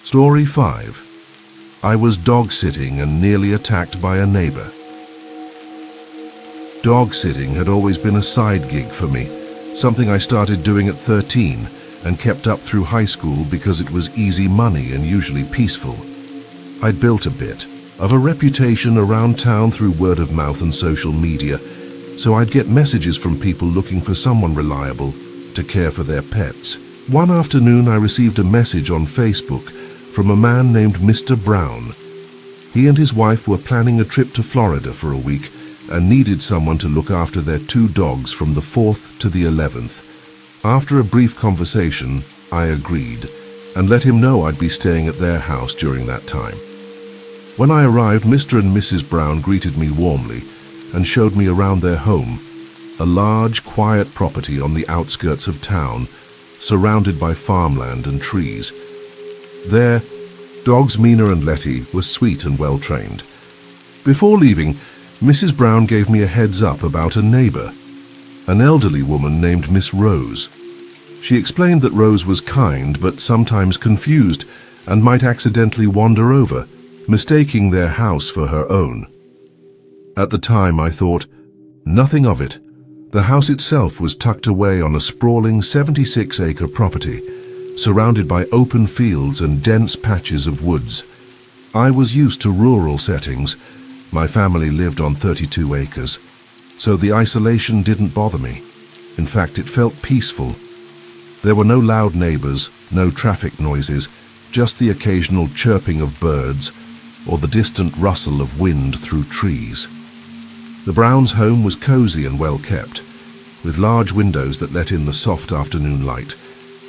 Story 5. I was dog-sitting and nearly attacked by a neighbor. Dog-sitting had always been a side gig for me, something I started doing at 13 and kept up through high school because it was easy money and usually peaceful. I'd built a bit of a reputation around town through word of mouth and social media, so I'd get messages from people looking for someone reliable to care for their pets. One afternoon, I received a message on Facebook from a man named Mr. Brown. He and his wife were planning a trip to Florida for a week and needed someone to look after their 2 dogs from the 4th to the 11th. After a brief conversation, I agreed and let him know I'd be staying at their house during that time. When I arrived, Mr. and Mrs. Brown greeted me warmly and showed me around their home, a large, quiet property on the outskirts of town, surrounded by farmland and trees. Their dogs, Mina and Letty, were sweet and well-trained. Before leaving, Mrs. Brown gave me a heads up about a neighbor, an elderly woman named Miss Rose. She explained that Rose was kind but sometimes confused and might accidentally wander over, mistaking their house for her own. At the time, I thought, nothing of it. The house itself was tucked away on a sprawling 76-acre property, surrounded by open fields and dense patches of woods. I was used to rural settings. My family lived on 32 acres, so the isolation didn't bother me. In fact, it felt peaceful. There were no loud neighbors, no traffic noises, just the occasional chirping of birds or the distant rustle of wind through trees. The Browns' home was cozy and well kept, with large windows that let in the soft afternoon light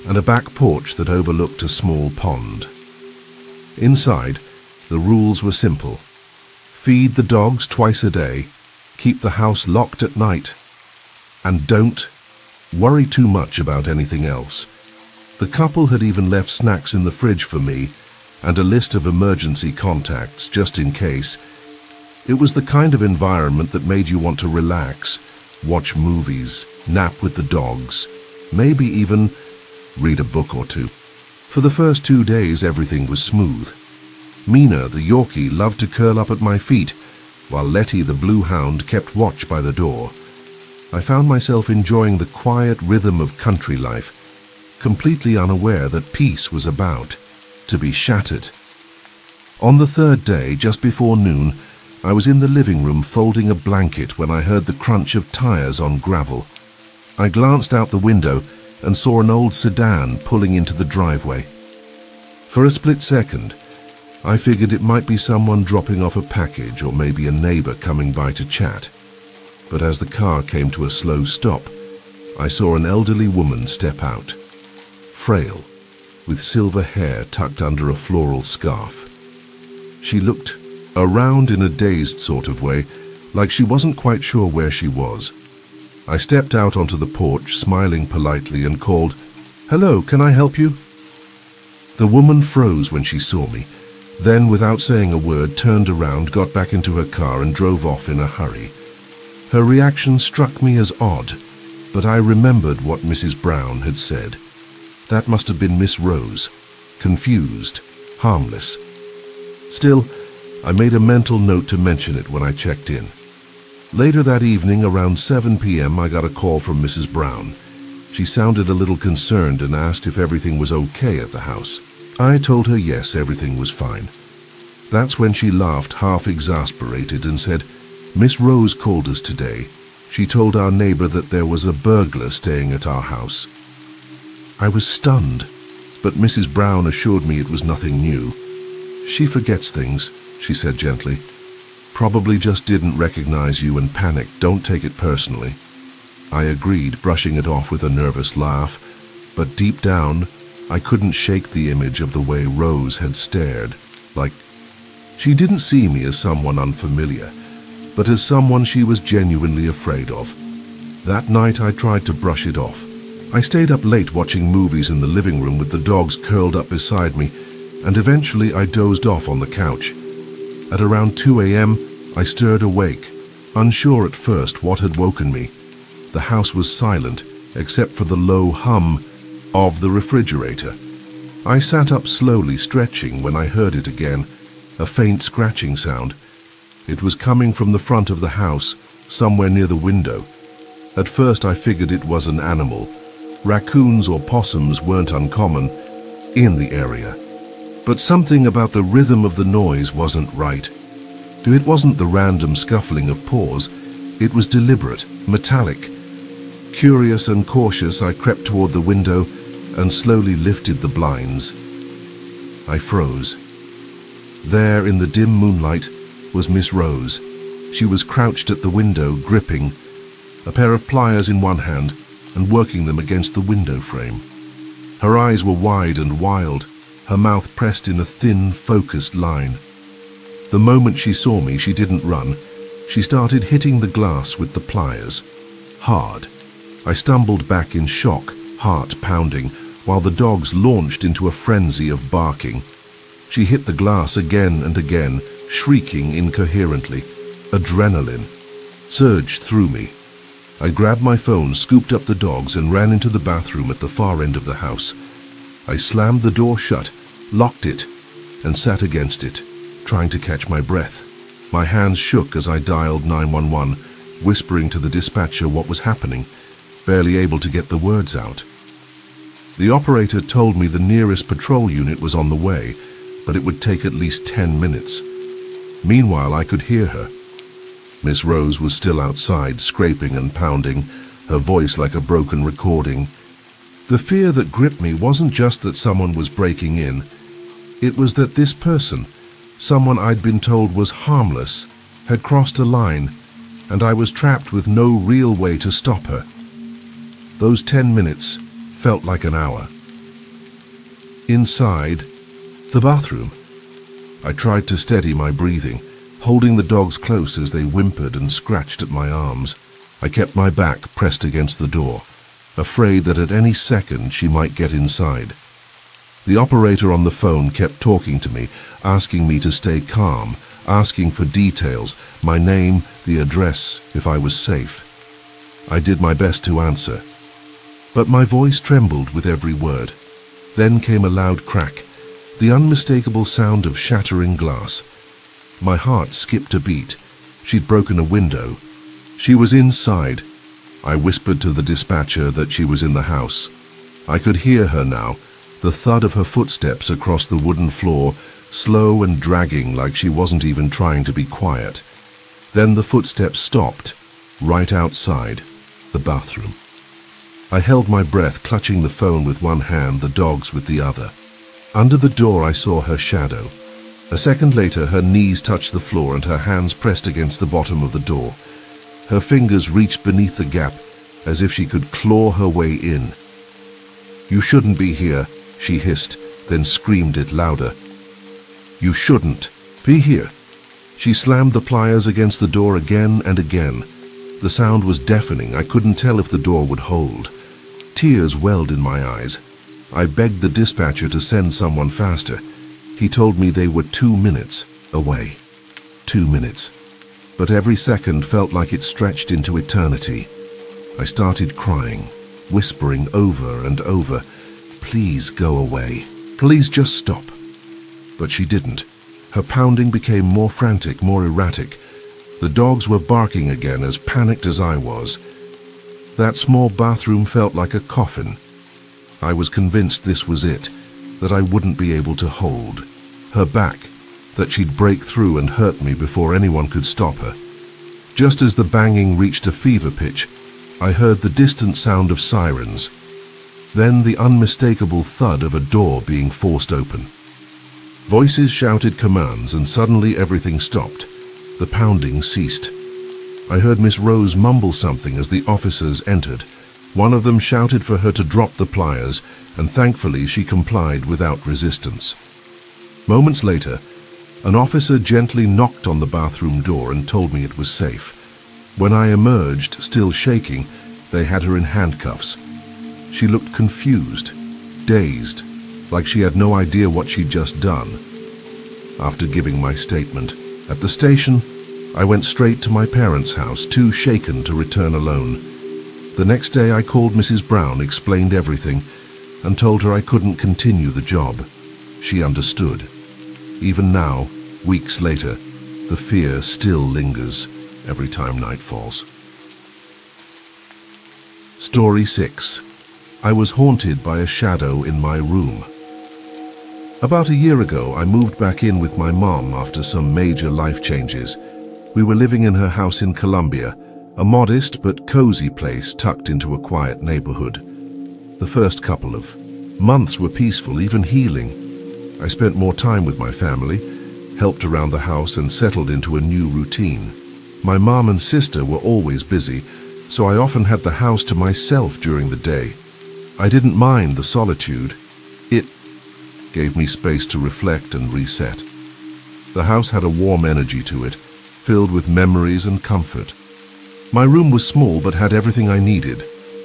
and a back porch that overlooked a small pond. Inside, the rules were simple. Feed the dogs twice a day, keep the house locked at night, and don't worry too much about anything else. The couple had even left snacks in the fridge for me and a list of emergency contacts just in case. It was the kind of environment that made you want to relax, watch movies, nap with the dogs, maybe even read a book or two. For the first 2 days, everything was smooth. Mina, the Yorkie, loved to curl up at my feet, while Letty, the blue hound, kept watch by the door. I found myself enjoying the quiet rhythm of country life, completely unaware that peace was about to be shattered. On the third day, just before noon, I was in the living room folding a blanket when I heard the crunch of tires on gravel. I glanced out the window and saw an old sedan pulling into the driveway. For a split second, I figured it might be someone dropping off a package or maybe a neighbor coming by to chat. But as the car came to a slow stop, I saw an elderly woman step out, frail, with silver hair tucked under a floral scarf. She looked around in a dazed sort of way, like she wasn't quite sure where she was. I stepped out onto the porch, smiling politely, and called, "Hello, can I help you?" The woman froze when she saw me, then, without saying a word, turned around, got back into her car, and drove off in a hurry. Her reaction struck me as odd, but I remembered what Mrs. Brown had said. That must have been Miss Rose, confused, harmless. Still, I made a mental note to mention it when I checked in. Later that evening, around 7 p.m., I got a call from Mrs. Brown. She sounded a little concerned and asked if everything was okay at the house. I told her yes, everything was fine. That's when she laughed, half exasperated, and said, "Miss Rose called us today. She told our neighbor that there was a burglar staying at our house." I was stunned, but Mrs. Brown assured me it was nothing new. "She forgets things," she said gently. "Probably just didn't recognize you and panicked. Don't take it personally." I agreed, brushing it off with a nervous laugh, but deep down, I couldn't shake the image of the way Rose had stared, like she didn't see me as someone unfamiliar, but as someone she was genuinely afraid of. That night I tried to brush it off. I stayed up late watching movies in the living room with the dogs curled up beside me, and eventually I dozed off on the couch. At around 2 a.m., I stirred awake, unsure at first what had woken me. The house was silent, except for the low hum of the refrigerator. I sat up slowly, stretching, when I heard it again, a faint scratching sound. It was coming from the front of the house, somewhere near the window. At first I figured it was an animal. Raccoons or possums weren't uncommon in the area. But something about the rhythm of the noise wasn't right. It wasn't the random scuffling of paws. It was deliberate, metallic. Curious and cautious, I crept toward the window and slowly lifted the blinds. I froze. There, in the dim moonlight, was Miss Rose. She was crouched at the window, gripping a pair of pliers in one hand and working them against the window frame. Her eyes were wide and wild, her mouth pressed in a thin, focused line. The moment she saw me, she didn't run. She started hitting the glass with the pliers. Hard. I stumbled back in shock, heart pounding, while the dogs launched into a frenzy of barking. She hit the glass again and again, shrieking incoherently. Adrenaline surged through me. I grabbed my phone, scooped up the dogs, and ran into the bathroom at the far end of the house. I slammed the door shut, locked it, and sat against it, trying to catch my breath. My hands shook as I dialed 911, whispering to the dispatcher what was happening, barely able to get the words out. The operator told me the nearest patrol unit was on the way, but it would take at least 10 minutes. Meanwhile, I could hear her. Miss Rose was still outside, scraping and pounding, her voice like a broken recording. The fear that gripped me wasn't just that someone was breaking in. It was that this person, someone I'd been told was harmless, had crossed a line, and I was trapped with no real way to stop her. Those 10 minutes felt like an hour. Inside, the bathroom. I tried to steady my breathing, holding the dogs close as they whimpered and scratched at my arms. I kept my back pressed against the door, afraid that at any second she might get inside. The operator on the phone kept talking to me, asking me to stay calm, asking for details, my name, the address, if I was safe. I did my best to answer, but my voice trembled with every word. Then came a loud crack, the unmistakable sound of shattering glass. My heart skipped a beat. She'd broken a window. She was inside. I whispered to the dispatcher that she was in the house. I could hear her now, the thud of her footsteps across the wooden floor, slow and dragging like she wasn't even trying to be quiet. Then the footsteps stopped, right outside the bathroom. I held my breath, clutching the phone with one hand, the dogs with the other. Under the door I saw her shadow. A second later, her knees touched the floor and her hands pressed against the bottom of the door. Her fingers reached beneath the gap, as if she could claw her way in. "You shouldn't be here," she hissed, then screamed it louder. "You shouldn't be here." She slammed the pliers against the door again and again. The sound was deafening. I couldn't tell if the door would hold. Tears welled in my eyes. I begged the dispatcher to send someone faster. He told me they were 2 minutes away. 2 minutes. But every second felt like it stretched into eternity. I started crying, whispering over and over, "Please go away. Please just stop." But she didn't. Her pounding became more frantic, more erratic. The dogs were barking again, as panicked as I was. That small bathroom felt like a coffin. I was convinced this was it, that I wouldn't be able to hold her back, that she'd break through and hurt me before anyone could stop her. Just as the banging reached a fever pitch, I heard the distant sound of sirens, then the unmistakable thud of a door being forced open. Voices shouted commands, and suddenly everything stopped. The pounding ceased. I heard Miss Rose mumble something as the officers entered. One of them shouted for her to drop the pliers, and thankfully she complied without resistance. Moments later, an officer gently knocked on the bathroom door and told me it was safe. When I emerged, still shaking, they had her in handcuffs. She looked confused, dazed, like she had no idea what she'd just done. After giving my statement at the station, I went straight to my parents' house, too shaken to return alone. The next day I called Mrs. Brown, explained everything, and told her I couldn't continue the job. She understood. Even now, weeks later, the fear still lingers every time night falls. Story 6. I was haunted by a shadow in my room. About a year ago, I moved back in with my mom after some major life changes. We were living in her house in Colombia, a modest but cozy place tucked into a quiet neighborhood. The first couple of months were peaceful, even healing. I spent more time with my family, helped around the house, and settled into a new routine. My mom and sister were always busy, so I often had the house to myself during the day. I didn't mind the solitude. It gave me space to reflect and reset. The house had a warm energy to it, filled with memories and comfort. My room was small but had everything I needed: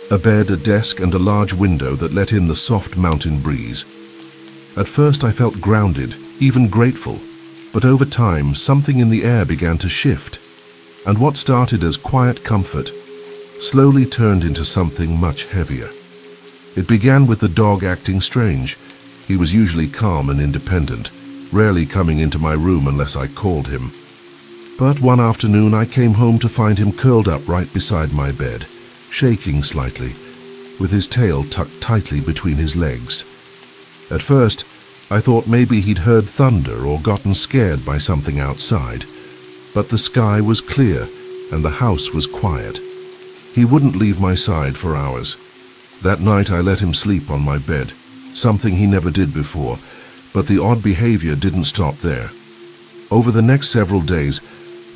a bed, a desk, and a large window that let in the soft mountain breeze. At first I felt grounded, even grateful, but over time something in the air began to shift, and what started as quiet comfort slowly turned into something much heavier. It began with the dog acting strange. He was usually calm and independent, rarely coming into my room unless I called him. But one afternoon I came home to find him curled up right beside my bed, shaking slightly, with his tail tucked tightly between his legs. At first, I thought maybe he'd heard thunder or gotten scared by something outside, but the sky was clear and the house was quiet. He wouldn't leave my side for hours. That night I let him sleep on my bed, something he never did before, but the odd behavior didn't stop there. Over the next several days,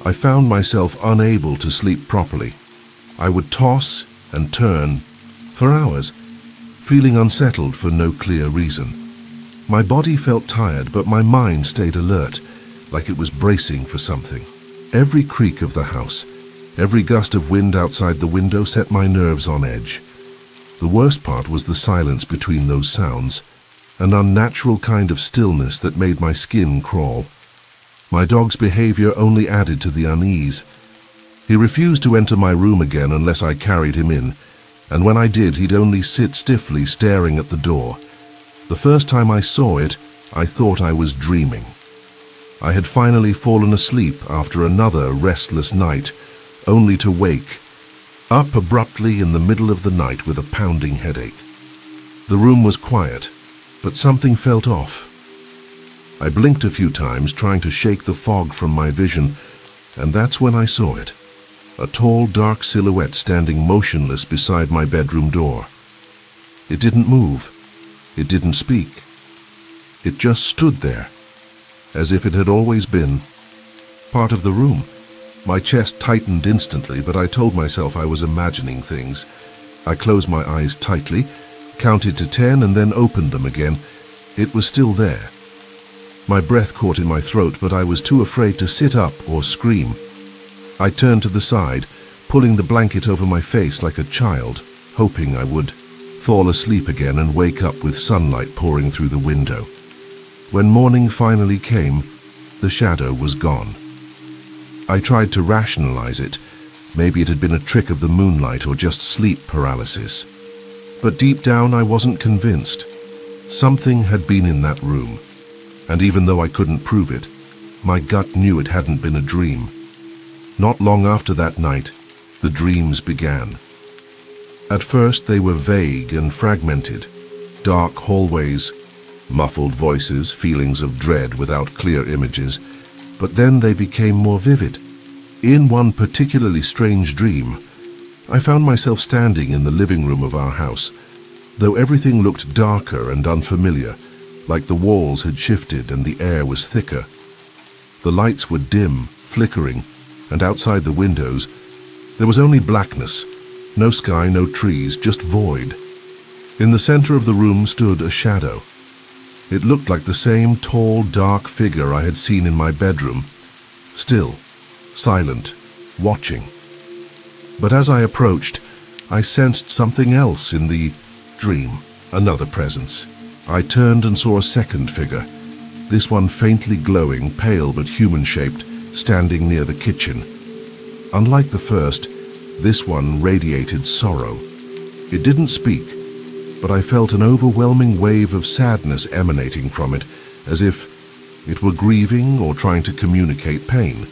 I found myself unable to sleep properly. I would toss and turn for hours, feeling unsettled for no clear reason. My body felt tired, but my mind stayed alert, like it was bracing for something. Every creak of the house, every gust of wind outside the window set my nerves on edge. The worst part was the silence between those sounds, an unnatural kind of stillness that made my skin crawl. My dog's behavior only added to the unease. He refused to enter my room again unless I carried him in, and when I did, he'd only sit stiffly staring at the door. The first time I saw it, I thought I was dreaming. I had finally fallen asleep after another restless night, only to wake up abruptly in the middle of the night with a pounding headache. The room was quiet, but something felt off. I blinked a few times, trying to shake the fog from my vision, and that's when I saw it. A tall, dark silhouette standing motionless beside my bedroom door. It didn't move. It didn't speak. It just stood there, as if it had always been part of the room. My chest tightened instantly, but I told myself I was imagining things. I closed my eyes tightly, counted to 10, and then opened them again. It was still there. My breath caught in my throat, but I was too afraid to sit up or scream. I turned to the side, pulling the blanket over my face like a child, hoping I would fall asleep again and wake up with sunlight pouring through the window. When morning finally came, the shadow was gone. I tried to rationalize it. Maybe it had been a trick of the moonlight or just sleep paralysis. But deep down I wasn't convinced. Something had been in that room, and even though I couldn't prove it, my gut knew it hadn't been a dream. Not long after that night, the dreams began. At first they were vague and fragmented. Dark hallways, muffled voices, feelings of dread without clear images. But then they became more vivid. In one particularly strange dream, I found myself standing in the living room of our house, though everything looked darker and unfamiliar, like the walls had shifted and the air was thicker. The lights were dim, flickering, and outside the windows, there was only blackness, no sky, no trees, just void. In the center of the room stood a shadow. It looked like the same tall, dark figure I had seen in my bedroom, still, silent, watching. But as I approached, I sensed something else in the dream, another presence. I turned and saw a second figure, this one faintly glowing, pale but human-shaped, standing near the kitchen. Unlike the first, this one radiated sorrow. It didn't speak, but I felt an overwhelming wave of sadness emanating from it, as if it were grieving or trying to communicate pain.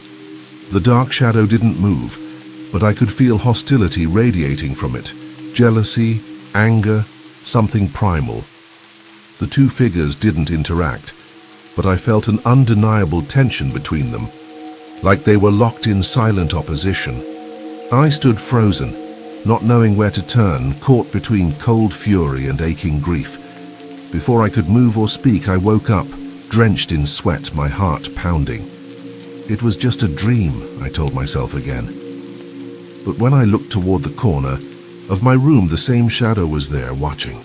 The dark shadow didn't move, but I could feel hostility radiating from it, jealousy, anger, something primal. The two figures didn't interact, but I felt an undeniable tension between them, like they were locked in silent opposition. I stood frozen, not knowing where to turn, caught between cold fury and aching grief. Before I could move or speak, I woke up, drenched in sweat, my heart pounding. It was just a dream, I told myself again. But when I looked toward the corner of my room, the same shadow was there, watching.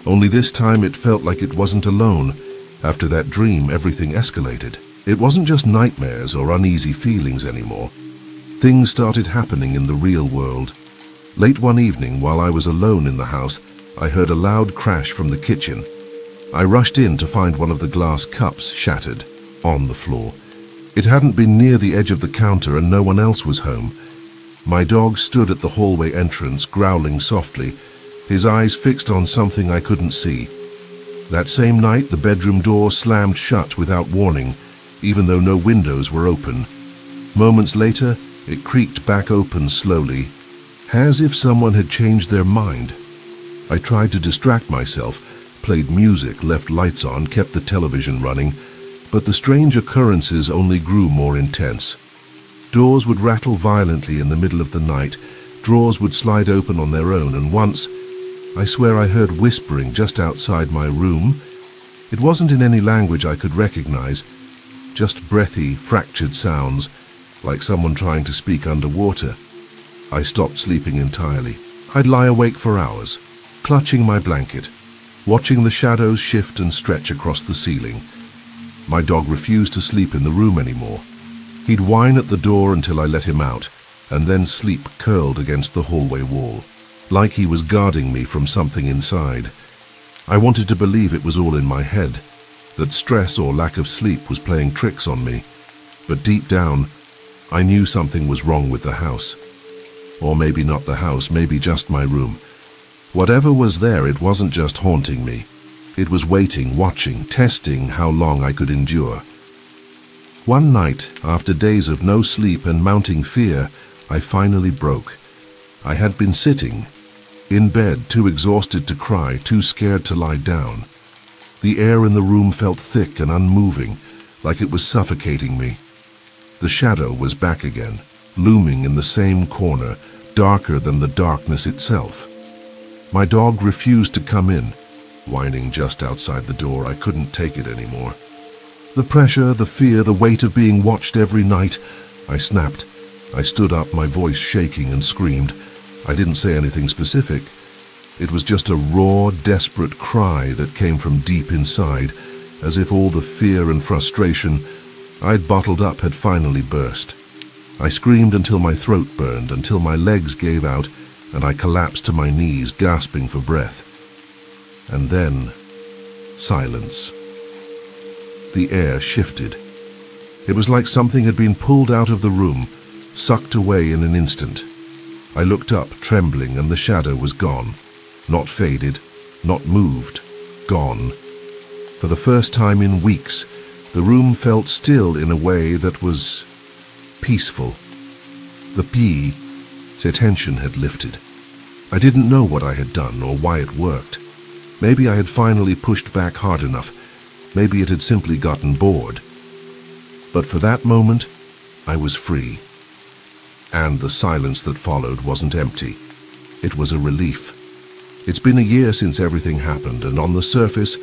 Only this time it felt like it wasn't alone. After that dream, everything escalated. It wasn't just nightmares or uneasy feelings anymore. Things started happening in the real world. Late one evening, while I was alone in the house, I heard a loud crash from the kitchen. I rushed in to find one of the glass cups shattered on the floor. It hadn't been near the edge of the counter and no one else was home. My dog stood at the hallway entrance, growling softly, his eyes fixed on something I couldn't see. That same night, the bedroom door slammed shut without warning, even though no windows were open. Moments later, it creaked back open slowly, as if someone had changed their mind. I tried to distract myself, played music, left lights on, kept the television running, but the strange occurrences only grew more intense. Doors would rattle violently in the middle of the night, drawers would slide open on their own, and once, I swear I heard whispering just outside my room. It wasn't in any language I could recognize, just breathy, fractured sounds, like someone trying to speak underwater. I stopped sleeping entirely. I'd lie awake for hours, clutching my blanket, watching the shadows shift and stretch across the ceiling. My dog refused to sleep in the room anymore. He'd whine at the door until I let him out, and then sleep curled against the hallway wall, like he was guarding me from something inside. I wanted to believe it was all in my head, that stress or lack of sleep was playing tricks on me, but deep down, I knew something was wrong with the house. Or maybe not the house, maybe just my room. Whatever was there, it wasn't just haunting me. It was waiting, watching, testing how long I could endure. One night, after days of no sleep and mounting fear, I finally broke. I had been sitting, in bed, too exhausted to cry, too scared to lie down. The air in the room felt thick and unmoving, like it was suffocating me. The shadow was back again, looming in the same corner, darker than the darkness itself. My dog refused to come in, whining just outside the door. I couldn't take it anymore. The pressure, the fear, the weight of being watched every night. I snapped. I stood up, my voice shaking, and screamed. I didn't say anything specific. It was just a raw, desperate cry that came from deep inside, as if all the fear and frustration I'd bottled up had finally burst. I screamed until my throat burned, until my legs gave out, and I collapsed to my knees, gasping for breath. And then, silence. The air shifted. It was like something had been pulled out of the room, sucked away in an instant. I looked up, trembling, and the shadow was gone. Not faded, not moved, gone. For the first time in weeks, the room felt still in a way that was peaceful. The tension had lifted. I didn't know what I had done or why it worked. Maybe I had finally pushed back hard enough. Maybe it had simply gotten bored. But for that moment, I was free. And the silence that followed wasn't empty. It was a relief. It's been a year since everything happened, and on the surface,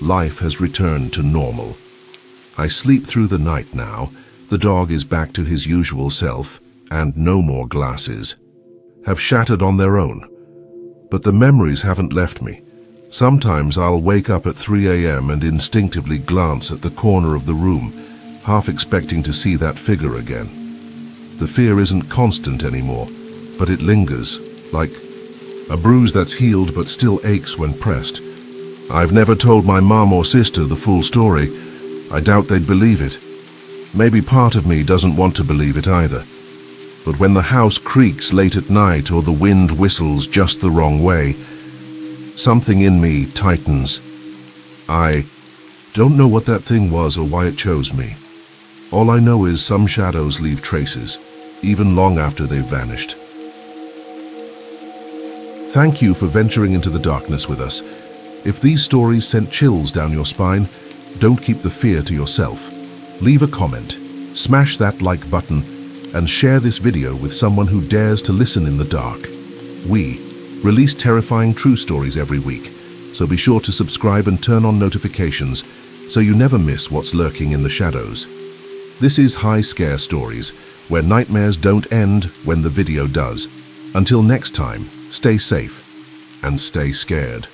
life has returned to normal. I sleep through the night now. The dog is back to his usual self, and no more glasses. Have shattered on their own. But the memories haven't left me. Sometimes I'll wake up at 3 a.m. and instinctively glance at the corner of the room, half expecting to see that figure again. The fear isn't constant anymore, but it lingers, like a bruise that's healed but still aches when pressed. I've never told my mom or sister the full story. I doubt they'd believe it. Maybe part of me doesn't want to believe it either. But when the house creaks late at night or the wind whistles just the wrong way, something in me tightens. I don't know what that thing was or why it chose me. All I know is some shadows leave traces, even long after they've vanished. Thank you for venturing into the darkness with us. If these stories sent chills down your spine, don't keep the fear to yourself. Leave a comment, smash that like button, and share this video with someone who dares to listen in the dark. We release terrifying true stories every week, so be sure to subscribe and turn on notifications so you never miss what's lurking in the shadows. This is High Scare Stories, where nightmares don't end when the video does. Until next time, stay safe and stay scared.